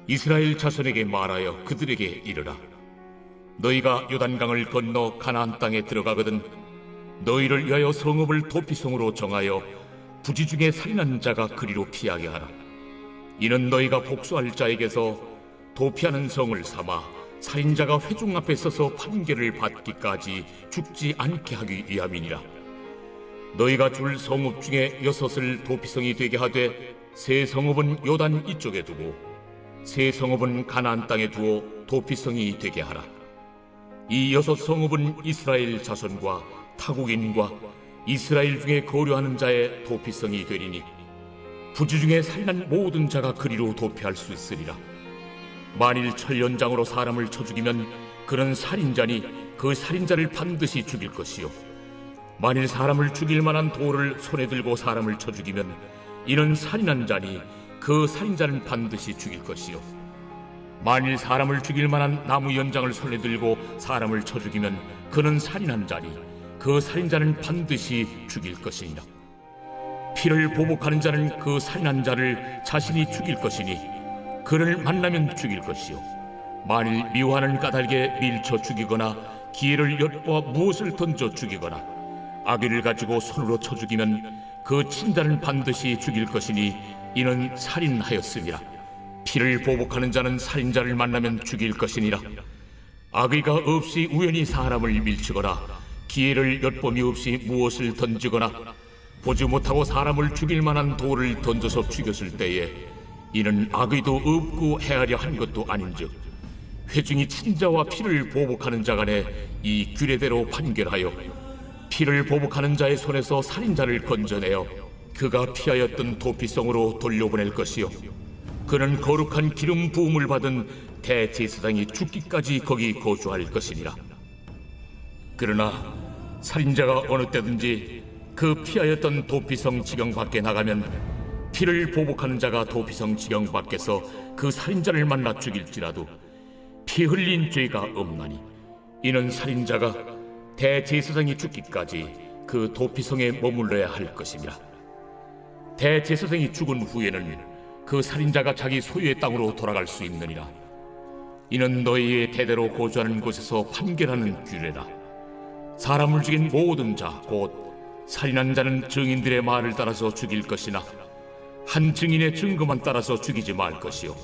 이스라엘 자손에게 말하여 그들에게 이르라. 너희가 요단강을 건너 가나안 땅에 들어가거든 너희를 위하여 성읍을 도피성으로 정하여 부지 중에 살인한 자가 그리로 피하게 하라. 이는 너희가 복수할 자에게서 도피하는 성을 삼아 살인자가 회중 앞에 서서 판결을 받기까지 죽지 않게 하기 위함이니라. 너희가 줄 성읍 중에 6을 도피성이 되게 하되 세 성읍은 요단 이쪽에 두고 세 성읍은 가나안 땅에 두어 도피성이 되게 하라. 이 6성읍은 이스라엘 자손과 타국인과 이스라엘 중에 거류하는 자의 도피성이 되리니 부지 중에 살인한 모든 자가 그리로 도피할 수 있으리라. 만일 철연장으로 사람을 쳐 죽이면 그는 살인자니 그 살인자를 반드시 죽일 것이요, 만일 사람을 죽일 만한 돌을 손에 들고 사람을 쳐 죽이면 이는 살인한 자니 그 살인자는 반드시 죽일 것이요, 만일 사람을 죽일 만한 나무 연장을 손에 들고 사람을 쳐 죽이면 그는 살인한 자니 그 살인자는 반드시 죽일 것이니라. 피를 보복하는 자는 그 살인한 자를 자신이 죽일 것이니 그를 만나면 죽일 것이요, 만일 미워하는 까닭에 밀쳐 죽이거나 기회를 엿보아 무엇을 던져 죽이거나 악의를 가지고 손으로 쳐 죽이면 그 친자는 반드시 죽일 것이니 이는 살인하였음이라. 피를 보복하는 자는 살인자를 만나면 죽일 것이니라. 악의가 없이 우연히 사람을 밀치거나 기회를 엿봄이 없이 무엇을 던지거나 보지 못하고 사람을 죽일 만한 돌을 던져서 죽였을 때에 이는 악의도 없고 헤아려 한 것도 아닌즉 회중이 친자와 피를 보복하는 자 간에 이 규례대로 판결하여 피를 보복하는 자의 손에서 살인자를 건져내어 그가 피하였던 도피성으로 돌려보낼 것이요, 그는 거룩한 기름 부음을 받은 대제사장이 죽기까지 거기 거주할 것이니라. 그러나 살인자가 어느 때든지 그 피하였던 도피성 지경 밖에 나가면 피를 보복하는 자가 도피성 지경 밖에서 그 살인자를 만나 죽일지라도 피 흘린 죄가 없나니 이는 살인자가 대제사장이 죽기까지 그 도피성에 머물러야 할 것이니라. 대제사장이 죽은 후에는 그 살인자가 자기 소유의 땅으로 돌아갈 수 있느니라. 이는 너희의 대대로 거주하는 곳에서 판결하는 규례라. 사람을 죽인 모든 자 곧 살인한 자는 증인들의 말을 따라서 죽일 것이나 한 증인의 증거만 따라서 죽이지 말 것이요,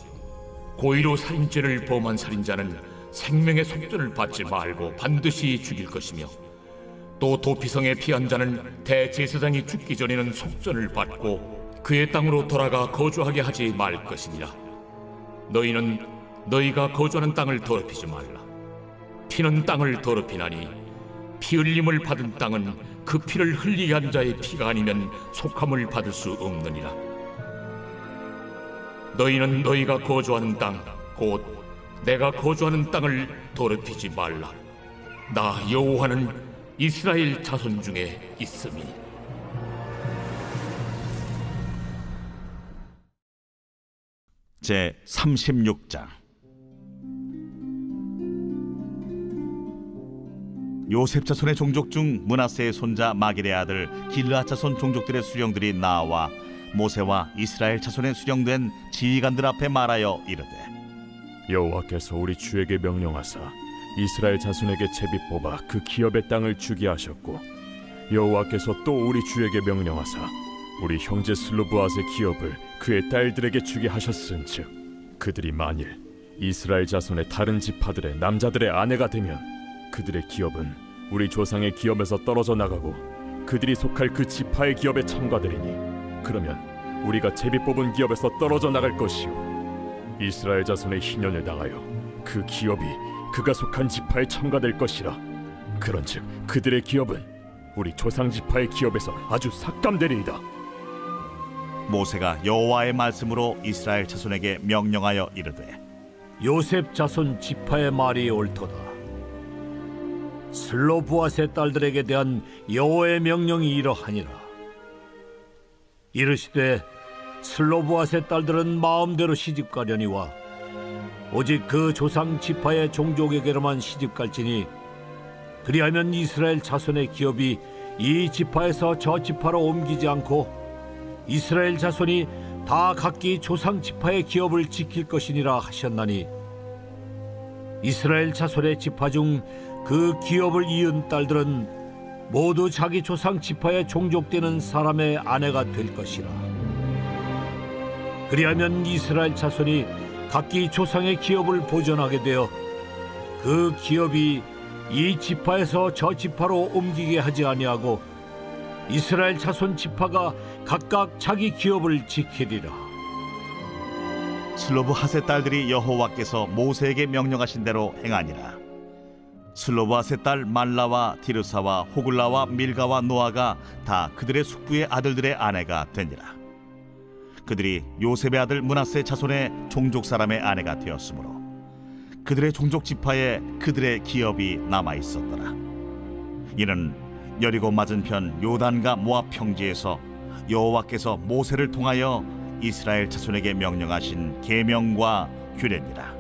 고의로 살인죄를 범한 살인자는 생명의 속전을 받지 말고 반드시 죽일 것이며, 또 도피성에 피한 자는 대제사장이 죽기 전에는 속전을 받고 그의 땅으로 돌아가 거주하게 하지 말 것이니라. 너희는 너희가 거주하는 땅을 더럽히지 말라. 피는 땅을 더럽히나니 피 흘림을 받은 땅은 그 피를 흘리게 한 자의 피가 아니면 속함을 받을 수 없느니라. 너희는 너희가 거주하는 땅 곧 내가 거주하는 땅을 더럽히지 말라. 나 여호와는 이스라엘 자손 중에 있음이. 제 36장. 요셉 자손의 종족 중 므낫세의 손자 마길의 아들 길르앗 자손 종족들의 수령들이 나와 모세와 이스라엘 자손의 수령된 지휘관들 앞에 말하여 이르되, 여호와께서 우리 주에게 명령하사 이스라엘 자손에게 제비 뽑아 그 기업의 땅을 주게 하셨고, 여호와께서 또 우리 주에게 명령하사 우리 형제 슬로브앗의 기업을 그의 딸들에게 주게 하셨은즉 그들이 만일 이스라엘 자손의 다른 지파들의 남자들의 아내가 되면 그들의 기업은 우리 조상의 기업에서 떨어져 나가고 그들이 속할 그 지파의 기업에 첨가되리니 그러면 우리가 제비 뽑은 기업에서 떨어져 나갈 것이요, 이스라엘 자손의 희년을 당하여 그 기업이 그가 속한 지파에 첨가될 것이라. 그런즉 그들의 기업은 우리 조상 지파의 기업에서 아주 삭감되리이다. 모세가 여호와의 말씀으로 이스라엘 자손에게 명령하여 이르되, 요셉 자손 지파의 말이 옳도다. 슬로브앗의 딸들에게 대한 여호와의 명령이 이러하니라. 이르시되 슬로브앗의 딸들은 마음대로 시집가려니와 오직 그 조상 지파의 종족에게로만 시집갈지니, 그리하면 이스라엘 자손의 기업이 이 지파에서 저 지파로 옮기지 않고 이스라엘 자손이 다 각기 조상 지파의 기업을 지킬 것이니라 하셨나니, 이스라엘 자손의 지파 중 그 기업을 이은 딸들은 모두 자기 조상 지파에 종족되는 사람의 아내가 될 것이라. 그리하면 이스라엘 자손이 각기 조상의 기업을 보존하게 되어 그 기업이 이 지파에서 저 지파로 옮기게 하지 아니하고 이스라엘 자손 지파가 각각 자기 기업을 지키리라. 슬로브핫의 딸들이 여호와께서 모세에게 명령하신 대로 행하니라. 슬로바스의 딸 말라와 디르사와 호글라와 밀가와 노아가 다 그들의 숙부의 아들들의 아내가 되니라. 그들이 요셉의 아들 므낫세 자손의 종족 사람의 아내가 되었으므로 그들의 종족 지파에 그들의 기업이 남아 있었더라. 이는 여리고 맞은편 요단과 모압 평지에서 여호와께서 모세를 통하여 이스라엘 자손에게 명령하신 계명과 규례니라.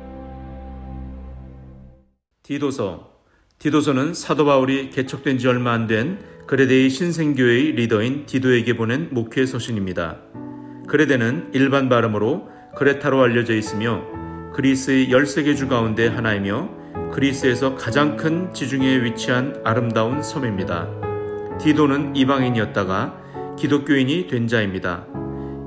디도서는 사도 바울이 개척된 지 얼마 안 된 그레데의 신생교회의 리더인 디도에게 보낸 목회 서신입니다. 그레데는 일반 발음으로 그레타로 알려져 있으며 그리스의 13개 주 가운데 하나이며 그리스에서 가장 큰 지중해에 위치한 아름다운 섬입니다. 디도는 이방인이었다가 기독교인이 된 자입니다.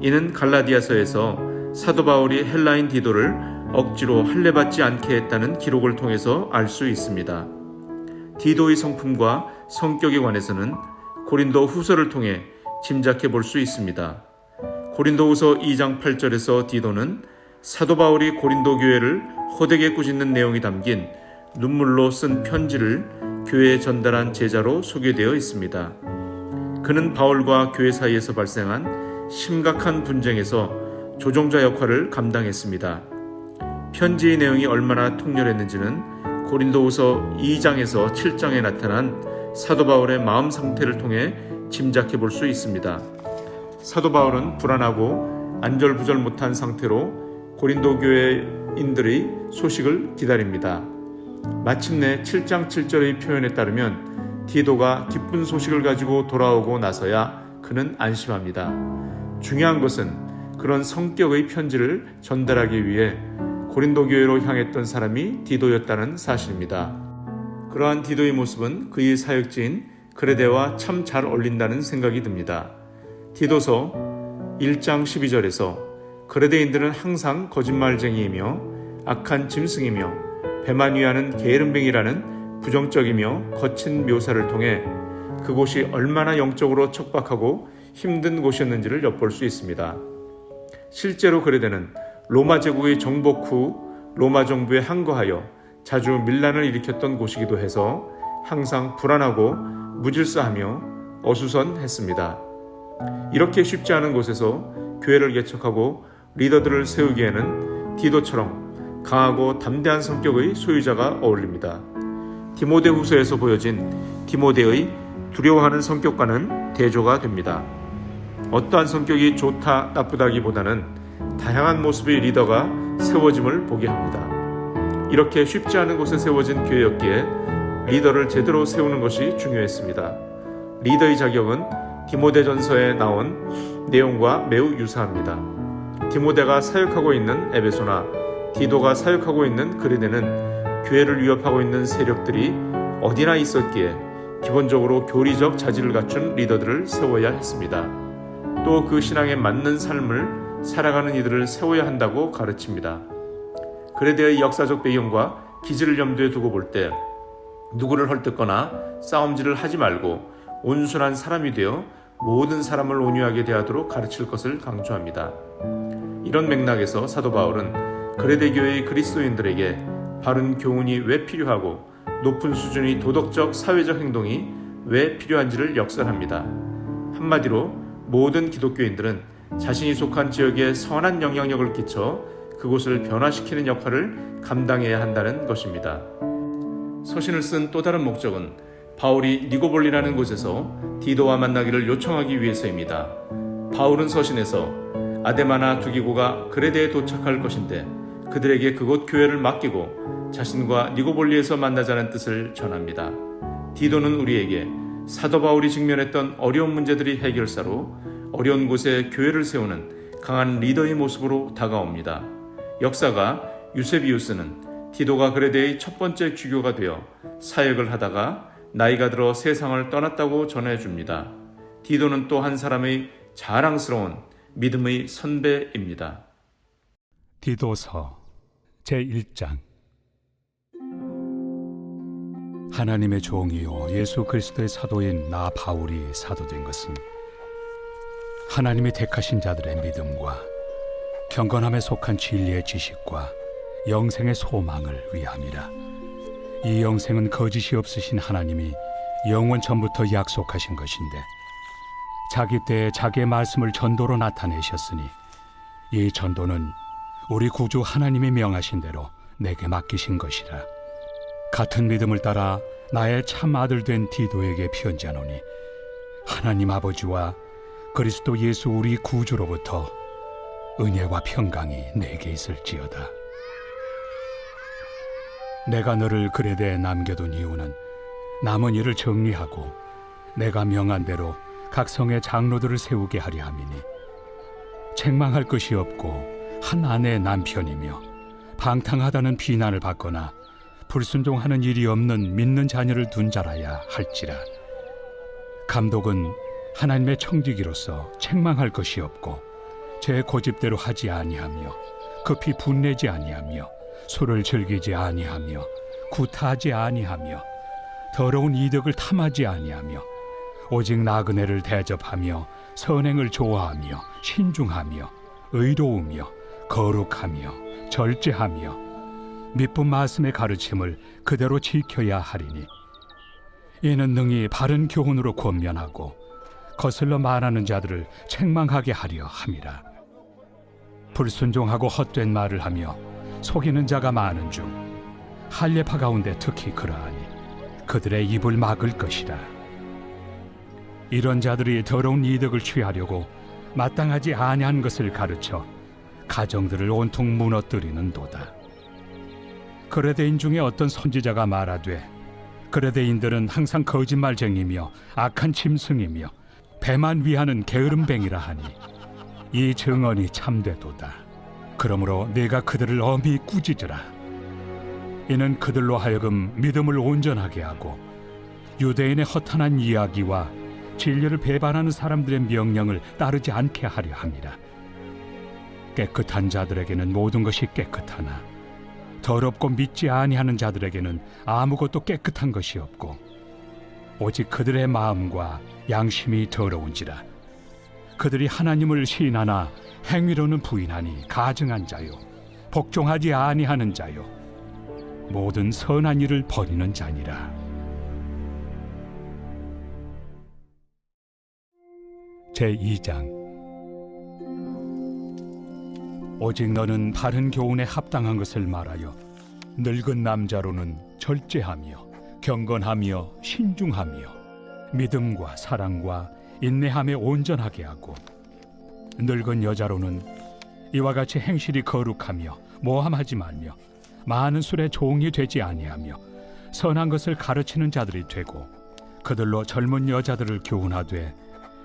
이는 갈라디아서에서 사도 바울이 헬라인 디도를 억지로 할례받지 않게 했다는 기록을 통해서 알 수 있습니다. 디도의 성품과 성격에 관해서는 고린도 후서를 통해 짐작해 볼 수 있습니다. 고린도후서 2장 8절에서 디도는 사도 바울이 고린도 교회를 호되게 꾸짖는 내용이 담긴 눈물로 쓴 편지를 교회에 전달한 제자로 소개되어 있습니다. 그는 바울과 교회 사이에서 발생한 심각한 분쟁에서 조종자 역할을 감당했습니다. 편지의 내용이 얼마나 통렬했는지는 고린도후서 2장에서 7장에 나타난 사도 바울의 마음 상태를 통해 짐작해 볼 수 있습니다. 사도 바울은 불안하고 안절부절 못한 상태로 고린도 교회인들의 소식을 기다립니다. 마침내 7장 7절의 표현에 따르면 디도가 기쁜 소식을 가지고 돌아오고 나서야 그는 안심합니다. 중요한 것은 그런 성격의 편지를 전달하기 위해 고린도 교회로 향했던 사람이 디도였다는 사실입니다. 그러한 디도의 모습은 그의 사역지인 그레데와 참 잘 어울린다는 생각이 듭니다. 디도서 1장 12절에서 그레데인들은 항상 거짓말쟁이이며 악한 짐승이며 배만 위하는 게으름뱅이라는 부정적이며 거친 묘사를 통해 그곳이 얼마나 영적으로 척박하고 힘든 곳이었는지를 엿볼 수 있습니다. 실제로 그레데는 로마 제국의 정복 후 로마 정부에 항거하여 자주 밀란을 일으켰던 곳이기도 해서 항상 불안하고 무질서하며 어수선했습니다. 이렇게 쉽지 않은 곳에서 교회를 개척하고 리더들을 세우기에는 디도처럼 강하고 담대한 성격의 소유자가 어울립니다. 디모데후서에서 보여진 디모데의 두려워하는 성격과는 대조가 됩니다. 어떠한 성격이 좋다 나쁘다기보다는 다양한 모습의 리더가 세워짐을 보게 합니다. 이렇게 쉽지 않은 곳에 세워진 교회였기에 리더를 제대로 세우는 것이 중요했습니다. 리더의 자격은 디모데전서에 나온 내용과 매우 유사합니다. 디모데가 사역하고 있는 에베소나 디도가 사역하고 있는 그레데는 교회를 위협하고 있는 세력들이 어디나 있었기에 기본적으로 교리적 자질을 갖춘 리더들을 세워야 했습니다. 또 그 신앙에 맞는 삶을 살아가는 이들을 세워야 한다고 가르칩니다. 그레데의 역사적 배경과 기질을 염두에 두고 볼 때 누구를 헐뜯거나 싸움질을 하지 말고 온순한 사람이 되어 모든 사람을 온유하게 대하도록 가르칠 것을 강조합니다. 이런 맥락에서 사도 바울은 그레데 교회의 그리스도인들에게 바른 교훈이 왜 필요하고 높은 수준의 도덕적 사회적 행동이 왜 필요한지를 역설합니다. 한마디로 모든 기독교인들은 자신이 속한 지역에 선한 영향력을 끼쳐 그곳을 변화시키는 역할을 감당해야 한다는 것입니다. 서신을 쓴 또 다른 목적은 바울이 니고볼리라는 곳에서 디도와 만나기를 요청하기 위해서입니다. 바울은 서신에서 아데마나 두기고가 그레데에 도착할 것인데 그들에게 그곳 교회를 맡기고 자신과 니고볼리에서 만나자는 뜻을 전합니다. 디도는 우리에게 사도 바울이 직면했던 어려운 문제들이 해결사로 어려운 곳에 교회를 세우는 강한 리더의 모습으로 다가옵니다. 역사가 유세비우스는 디도가 그레데의 첫 번째 주교가 되어 사역을 하다가 나이가 들어 세상을 떠났다고 전해줍니다. 디도는 또 한 사람의 자랑스러운 믿음의 선배입니다. 디도서 제1장. 하나님의 종이요 예수 그리스도의 사도인 나 바울이 사도된 것은 하나님이 택하신 자들의 믿음과 경건함에 속한 진리의 지식과 영생의 소망을 위함이라. 이 영생은 거짓이 없으신 하나님이 영원 전부터 약속하신 것인데 자기 때에 자기의 말씀을 전도로 나타내셨으니 이 전도는 우리 구주 하나님이 명하신 대로 내게 맡기신 것이라. 같은 믿음을 따라 나의 참 아들 된 디도에게 편지하노니 하나님 아버지와 그리스도 예수 우리 구주로부터 은혜와 평강이 내게 있을지어다. 내가 너를 그레데에 남겨둔 이유는 남은 일을 정리하고 내가 명한 대로 각 성의 장로들을 세우게 하려 함이니 책망할 것이 없고 한 아내의 남편이며 방탕하다는 비난을 받거나 불순종하는 일이 없는 믿는 자녀를 둔 자라야 할지라. 감독은 하나님의 청지기로서 책망할 것이 없고 제 고집대로 하지 아니하며 급히 분내지 아니하며 술을 즐기지 아니하며 구타하지 아니하며 더러운 이득을 탐하지 아니하며 오직 나그네를 대접하며 선행을 좋아하며 신중하며 의로우며 거룩하며 절제하며 미쁜 말씀의 가르침을 그대로 지켜야 하리니 이는 능히 바른 교훈으로 권면하고 거슬러 말하는 자들을 책망하게 하려 함이라. 불순종하고 헛된 말을 하며 속이는 자가 많은 중 할례파 가운데 특히 그러하니 그들의 입을 막을 것이라. 이런 자들이 더러운 이득을 취하려고 마땅하지 아니한 것을 가르쳐 가정들을 온통 무너뜨리는도다. 그레데인 중에 어떤 선지자가 말하되 그레데인들은 항상 거짓말쟁이며 악한 짐승이며 배만 위하는 게으름뱅이라 하니 이 증언이 참되도다. 그러므로 네가 그들을 엄히 꾸짖으라. 이는 그들로 하여금 믿음을 온전하게 하고 유대인의 허탄한 이야기와 진리를 배반하는 사람들의 명령을 따르지 않게 하려 함이라. 깨끗한 자들에게는 모든 것이 깨끗하나 더럽고 믿지 아니하는 자들에게는 아무것도 깨끗한 것이 없고 오직 그들의 마음과 양심이 더러운지라. 그들이 하나님을 시인하나 행위로는 부인하니 가증한 자요 복종하지 아니하는 자요 모든 선한 일을 버리는 자니라. 제2장. 오직 너는 바른 교훈에 합당한 것을 말하여 늙은 남자로는 절제하며 경건하며 신중하며 믿음과 사랑과 인내함에 온전하게 하고 늙은 여자로는 이와 같이 행실이 거룩하며 모함하지 말며 많은 술에 종이 되지 아니하며 선한 것을 가르치는 자들이 되고 그들로 젊은 여자들을 교훈하되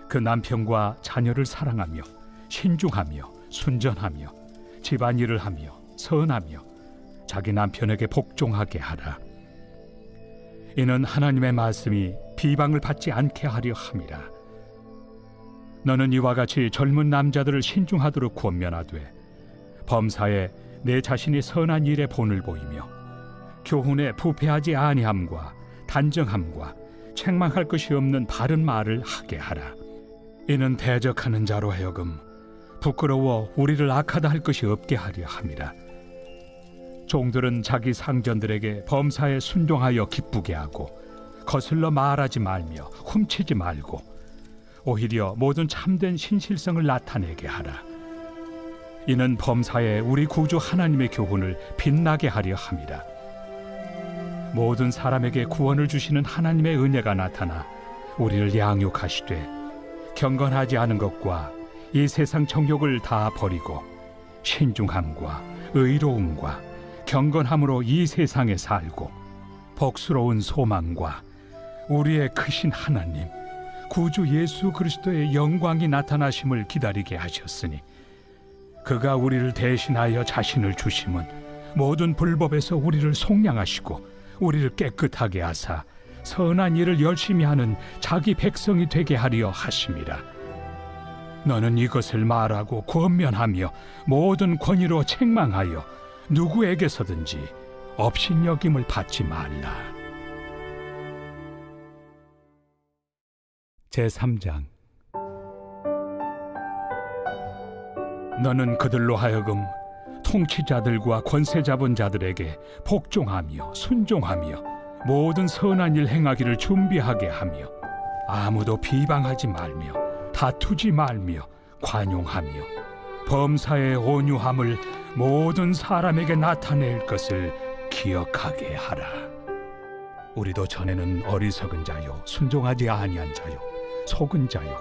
그 남편과 자녀를 사랑하며 신중하며 순전하며 집안일을 하며 선하며 자기 남편에게 복종하게 하라. 이는 하나님의 말씀이 비방을 받지 않게 하려 함이라. 너는 이와 같이 젊은 남자들을 신중하도록 권면하되 범사에 내 자신이 선한 일에 본을 보이며 교훈에 부패하지 아니함과 단정함과 책망할 것이 없는 바른 말을 하게 하라. 이는 대적하는 자로 하여금 부끄러워 우리를 악하다 할 것이 없게 하려 함이라. 종들은 자기 상전들에게 범사에 순종하여 기쁘게 하고 거슬러 말하지 말며 훔치지 말고 오히려 모든 참된 신실성을 나타내게 하라. 이는 범사에 우리 구주 하나님의 교훈을 빛나게 하려 함이라. 모든 사람에게 구원을 주시는 하나님의 은혜가 나타나 우리를 양육하시되 경건하지 않은 것과 이 세상 정욕을 다 버리고 신중함과 의로움과 경건함으로 이 세상에 살고 복스러운 소망과 우리의 크신 하나님 구주 예수 그리스도의 영광이 나타나심을 기다리게 하셨으니 그가 우리를 대신하여 자신을 주심은 모든 불법에서 우리를 속량하시고 우리를 깨끗하게 하사 선한 일을 열심히 하는 자기 백성이 되게 하려 하심이라. 너는 이것을 말하고 권면하며 모든 권위로 책망하여 누구에게서든지 업신여김을 받지 말라. 제3장. 너는 그들로 하여금 통치자들과 권세 잡은 자들에게 복종하며 순종하며 모든 선한 일 행하기를 준비하게 하며 아무도 비방하지 말며 다투지 말며 관용하며 범사의 온유함을 모든 사람에게 나타낼 것을 기억하게 하라. 우리도 전에는 어리석은 자요 순종하지 아니한 자요 속은 자요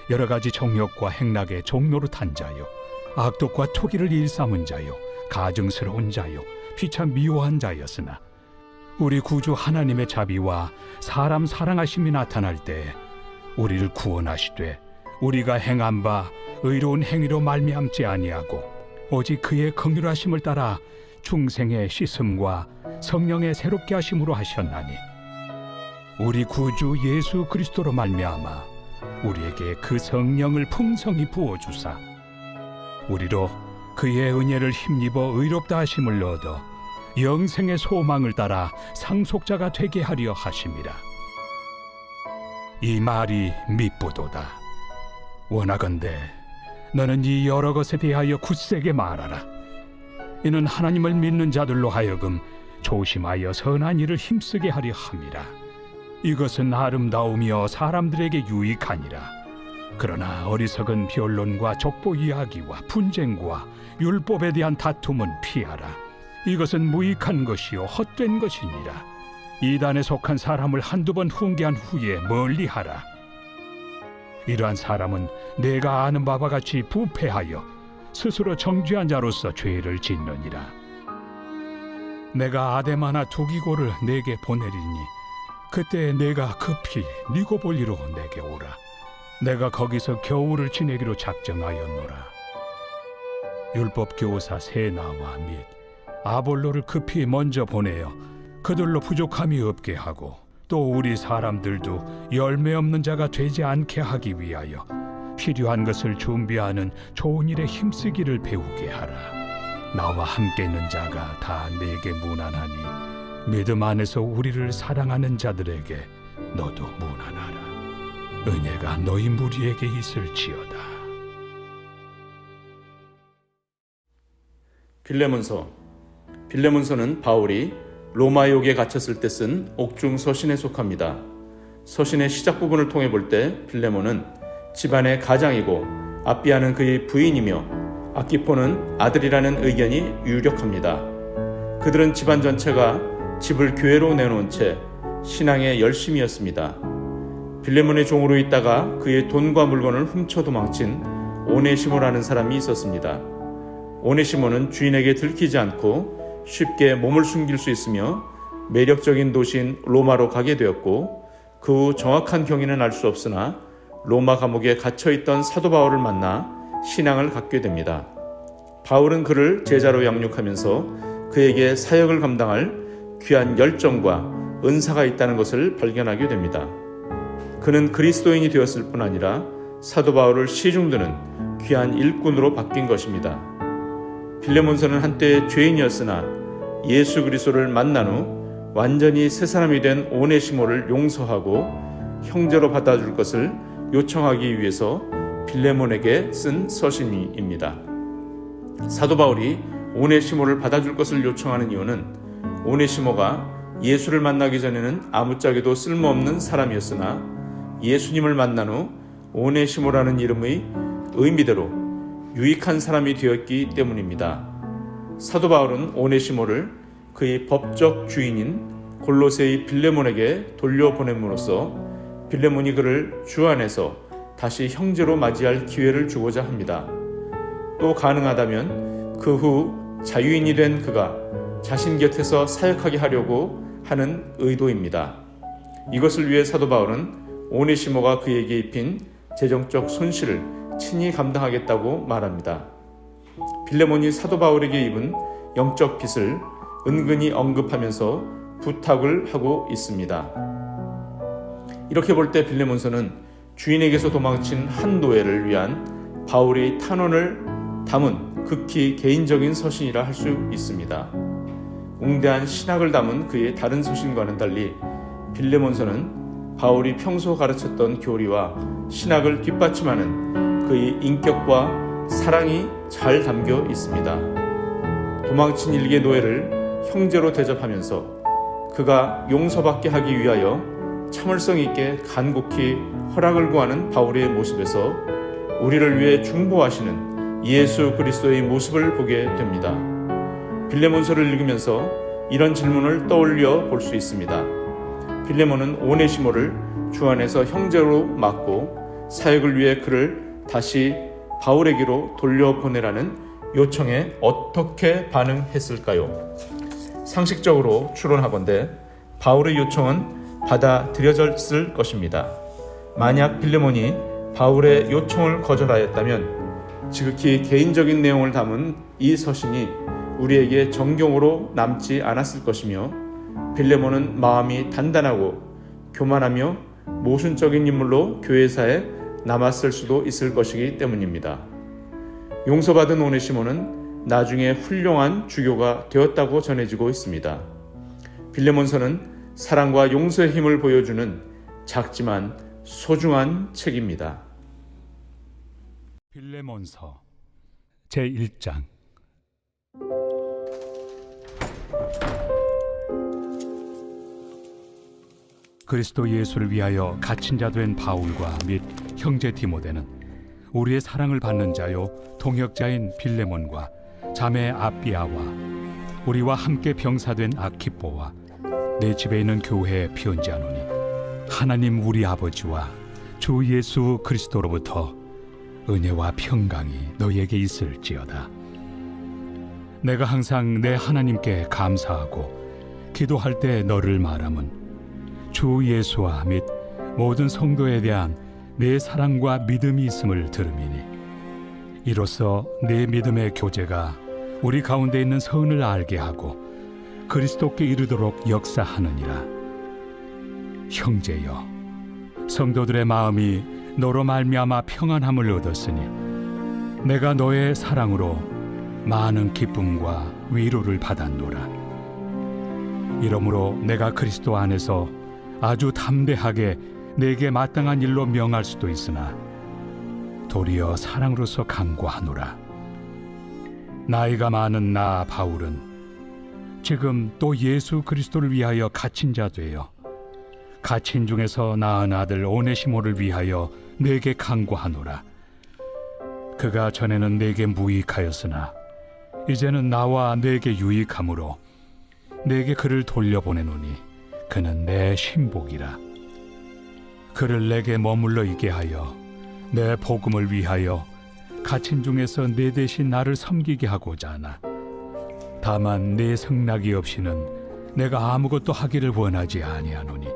여러 가지 정욕과 행락의 종노릇한 자요 악독과 토기를 일삼은 자요 가증스러운 자요 피차 미워한 자였으나 우리 구주 하나님의 자비와 사람 사랑하심이 나타날 때 우리를 구원하시되 우리가 행한 바 의로운 행위로 말미암지 아니하고 오직 그의 긍휼하심을 따라 중생의 씻음과 성령의 새롭게 하심으로 하셨나니 우리 구주 예수 그리스도로 말미암아 우리에게 그 성령을 풍성히 부어주사 우리로 그의 은혜를 힘입어 의롭다 하심을 얻어 영생의 소망을 따라 상속자가 되게 하려 하심이라. 이 말이 밉보도다. 원하건대 너는 이 여러 것에 대하여 굳세게 말하라. 이는 하나님을 믿는 자들로 하여금 조심하여 선한 일을 힘쓰게 하려 함이라. 이것은 아름다우며 사람들에게 유익하니라. 그러나 어리석은 변론과 족보 이야기와 분쟁과 율법에 대한 다툼은 피하라. 이것은 무익한 것이요 헛된 것이니라. 이단에 속한 사람을 한두 번 훈계한 후에 멀리하라. 이러한 사람은 내가 아는 바와 같이 부패하여 스스로 정죄한 자로서 죄를 짓느니라. 내가 아데마나 두기고를 내게 보내리니 그때 내가 급히 니고볼리로 내게 오라. 내가 거기서 겨울을 지내기로 작정하였노라. 율법 교사 세나와 및 아볼로를 급히 먼저 보내어 그들로 부족함이 없게 하고 또 우리 사람들도 열매 없는 자가 되지 않게 하기 위하여 필요한 것을 준비하는 좋은 일에 힘쓰기를 배우게 하라. 나와 함께 있는 자가 다 내게 무난하니 믿음 안에서 우리를 사랑하는 자들에게 너도 무난하라. 은혜가 너희 무리에게 있을지어다. 빌레몬서는 바울이 로마욕에 갇혔을 때 쓴 옥중 서신에 속합니다. 서신의 시작 부분을 통해 볼 때 빌레몬은 집안의 가장이고 아비아는 그의 부인이며 아키포는 아들이라는 의견이 유력합니다. 그들은 집안 전체가 집을 교회로 내놓은 채 신앙에 열심이었습니다. 빌레몬의 종으로 있다가 그의 돈과 물건을 훔쳐 도망친 오네시모라는 사람이 있었습니다. 오네시모는 주인에게 들키지 않고 쉽게 몸을 숨길 수 있으며 매력적인 도시인 로마로 가게 되었고 그 후 정확한 경위는 알 수 없으나 로마 감옥에 갇혀있던 사도 바울을 만나 신앙을 갖게 됩니다. 바울은 그를 제자로 양육하면서 그에게 사역을 감당할 귀한 열정과 은사가 있다는 것을 발견하게 됩니다. 그는 그리스도인이 되었을 뿐 아니라 사도 바울을 시중드는 귀한 일꾼으로 바뀐 것입니다. 빌레몬서는 한때 죄인이었으나 예수 그리스도를 만난 후 완전히 새 사람이 된 오네시모를 용서하고 형제로 받아줄 것을 요청하기 위해서 빌레몬에게 쓴 서신입니다. 사도 바울이 오네시모를 받아줄 것을 요청하는 이유는 오네시모가 예수를 만나기 전에는 아무짝에도 쓸모없는 사람이었으나 예수님을 만난 후 오네시모라는 이름의 의미대로 유익한 사람이 되었기 때문입니다. 사도 바울은 오네시모를 그의 법적 주인인 골로새의 빌레몬에게 돌려보냄으로써 빌레몬이 그를 주 안에서 다시 형제로 맞이할 기회를 주고자 합니다. 또 가능하다면 그 후 자유인이 된 그가 자신 곁에서 사역하게 하려고 하는 의도입니다. 이것을 위해 사도 바울은 오네시모가 그에게 입힌 재정적 손실을 친히 감당하겠다고 말합니다. 빌레몬이 사도 바울에게 입은 영적 빚을 은근히 언급하면서 부탁을 하고 있습니다. 이렇게 볼 때 빌레몬서는 주인에게서 도망친 한 노예를 위한 바울의 탄원을 담은 극히 개인적인 서신이라 할 수 있습니다. 웅대한 신학을 담은 그의 다른 서신과는 달리 빌레몬서는 바울이 평소 가르쳤던 교리와 신학을 뒷받침하는 그의 인격과 사랑이 잘 담겨 있습니다. 도망친 일개 노예를 형제로 대접하면서 그가 용서받게 하기 위하여 참을성 있게 간곡히 허락을 구하는 바울의 모습에서 우리를 위해 중보하시는 예수 그리스도의 모습을 보게 됩니다. 빌레몬서를 읽으면서 이런 질문을 떠올려 볼 수 있습니다. 빌레몬은 오네시모를 주 안에서 형제로 맡고 사역을 위해 그를 다시 바울에게로 돌려보내라는 요청에 어떻게 반응했을까요? 상식적으로 추론하건대 바울의 요청은 받아들여졌을 것입니다. 만약 빌레몬이 바울의 요청을 거절하였다면 지극히 개인적인 내용을 담은 이 서신이 우리에게 정경으로 남지 않았을 것이며 빌레몬은 마음이 단단하고 교만하며 모순적인 인물로 교회사에 남았을 수도 있을 것이기 때문입니다. 용서받은 오네시모는 나중에 훌륭한 주교가 되었다고 전해지고 있습니다. 빌레몬서는 사랑과 용서의 힘을 보여주는 작지만 소중한 책입니다. 빌레몬서 제1장. 그리스도 예수를 위하여 갇힌 자 된 바울과 및 형제 디모데는 우리의 사랑을 받는 자요 동역자인 빌레몬과 자매 아비아와 우리와 함께 병사된 아키포와 내 집에 있는 교회에 편지하노니 하나님 우리 아버지와 주 예수 그리스도로부터 은혜와 평강이 너희에게 있을지어다. 내가 항상 내 하나님께 감사하고 기도할 때 너를 말함은 주 예수와 및 모든 성도에 대한 내 사랑과 믿음이 있음을 들음이니 이로써 내 믿음의 교제가 우리 가운데 있는 선을 알게 하고 그리스도께 이르도록 역사하느니라. 형제여, 성도들의 마음이 너로 말미암아 평안함을 얻었으니 내가 너의 사랑으로 많은 기쁨과 위로를 받았노라. 이러므로 내가 그리스도 안에서 아주 담대하게 내게 마땅한 일로 명할 수도 있으나 도리어 사랑으로서 강구하노라. 나이가 많은 나 바울은 지금 또 예수 그리스도를 위하여 갇힌 자 되어 갇힌 중에서 낳은 아들 오네시모를 위하여 내게 강구하노라. 그가 전에는 내게 무익하였으나 이제는 나와 내게 유익함으로 내게 그를 돌려보내노니 그는 내 신복이라. 그를 내게 머물러 있게 하여 내 복음을 위하여 갇힌 중에서 내 대신 나를 섬기게 하고자 하나 다만 내 승낙이 없이는 내가 아무것도 하기를 원하지 아니하노니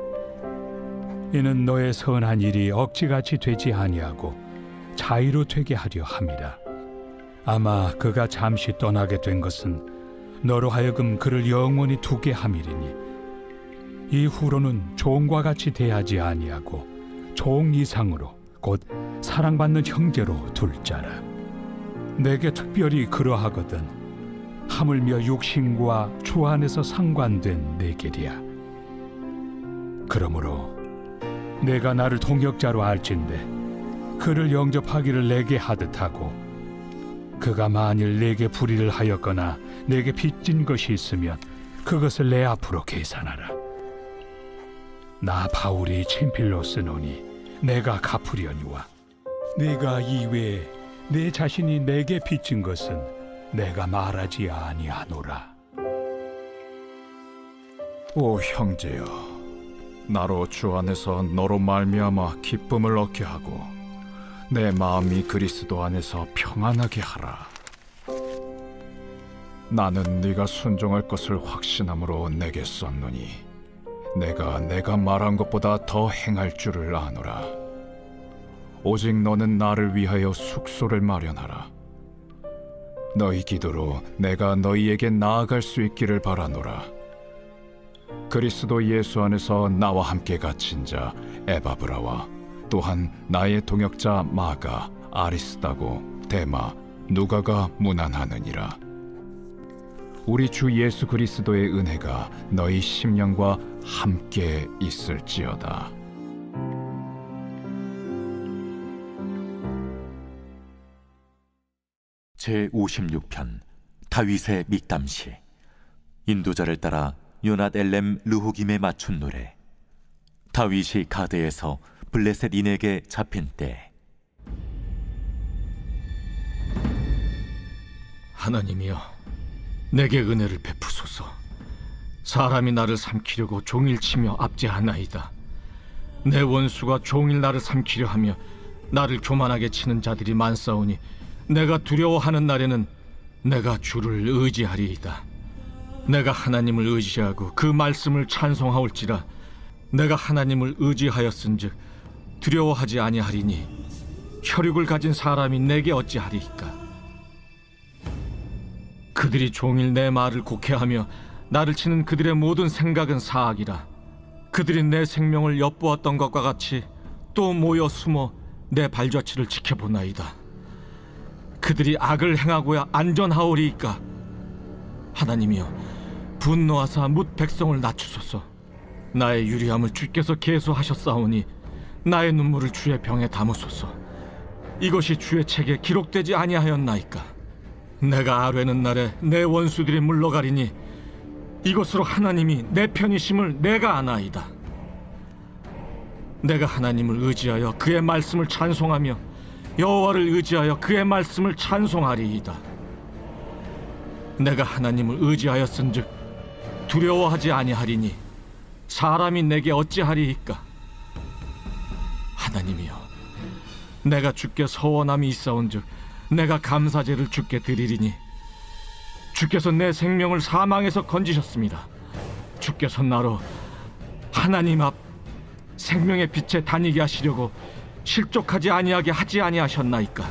이는 너의 선한 일이 억지같이 되지 아니하고 자의로 되게 하려 함이라. 아마 그가 잠시 떠나게 된 것은 너로 하여금 그를 영원히 두게 함이리니 이후로는 종과 같이 대하지 아니하고 종 이상으로 곧 사랑받는 형제로 둘 자라. 내게 특별히 그러하거든 하물며 육신과 주 안에서 상관된 내 길이야. 그러므로 내가 나를 동역자로 알진대 그를 영접하기를 내게 하듯 하고 그가 만일 내게 불의를 하였거나 내게 빚진 것이 있으면 그것을 내 앞으로 계산하라. 나 바울이 친필로 쓰노니 내가 갚으려니와 네가 이외에 내 자신이 내게 빚진 것은 내가 말하지 아니하노라. 오 형제여, 나로 주 안에서 너로 말미암아 기쁨을 얻게 하고 내 마음이 그리스도 안에서 평안하게 하라. 나는 네가 순종할 것을 확신함으로 내게 썼노니 내가 말한 것보다 더 행할 줄을 아노라. 오직 너는 나를 위하여 숙소를 마련하라. 너희 기도로 내가 너희에게 나아갈 수 있기를 바라노라. 그리스도 예수 안에서 나와 함께 갇힌 자 에바브라와 또한 나의 동역자 마가, 아리스다고, 데마, 누가가 문안하느니라. 우리 주 예수 그리스도의 은혜가 너희 심령과 함께 있을지어다. 제56편 다윗의 믹담시, 인도자를 따라 요낫 엘렘 르호김에 맞춘 노래. 다윗이 가드에서 블레셋 인에게 잡힌 때. 하나님이여, 내게 은혜를 베푸소서. 사람이 나를 삼키려고 종일 치며 압제하나이다. 내 원수가 종일 나를 삼키려 하며 나를 교만하게 치는 자들이 많사오니 내가 두려워하는 날에는 내가 주를 의지하리이다. 내가 하나님을 의지하고 그 말씀을 찬송하올지라. 내가 하나님을 의지하였은즉 두려워하지 아니하리니 혈육을 가진 사람이 내게 어찌하리이까. 그들이 종일 내 말을 곡해하며 나를 치는 그들의 모든 생각은 사악이라. 그들이 내 생명을 엿보았던 것과 같이 또 모여 숨어 내 발자취를 지켜보나이다. 그들이 악을 행하고야 안전하오리이까. 하나님이여, 분노하사 뭇 백성을 낮추소서. 나의 유리함을 주께서 계수하셨사오니 나의 눈물을 주의 병에 담으소서. 이것이 주의 책에 기록되지 아니하였나이까. 내가 아뢰는 날에 내 원수들이 물러가리니 이것으로 하나님이 내 편이심을 내가 아나이다. 내가 하나님을 의지하여 그의 말씀을 찬송하며 여호와를 의지하여 그의 말씀을 찬송하리이다. 내가 하나님을 의지하였은즉 두려워하지 아니하리니 사람이 내게 어찌하리이까. 하나님이여, 내가 주께 서원함이 있사온즉 내가 감사제를 주께 드리리니 주께서 내 생명을 사망에서 건지셨습니다. 주께서 나로 하나님 앞 생명의 빛에 다니게 하시려고 실족하지 아니하게 하지 아니하셨나이까.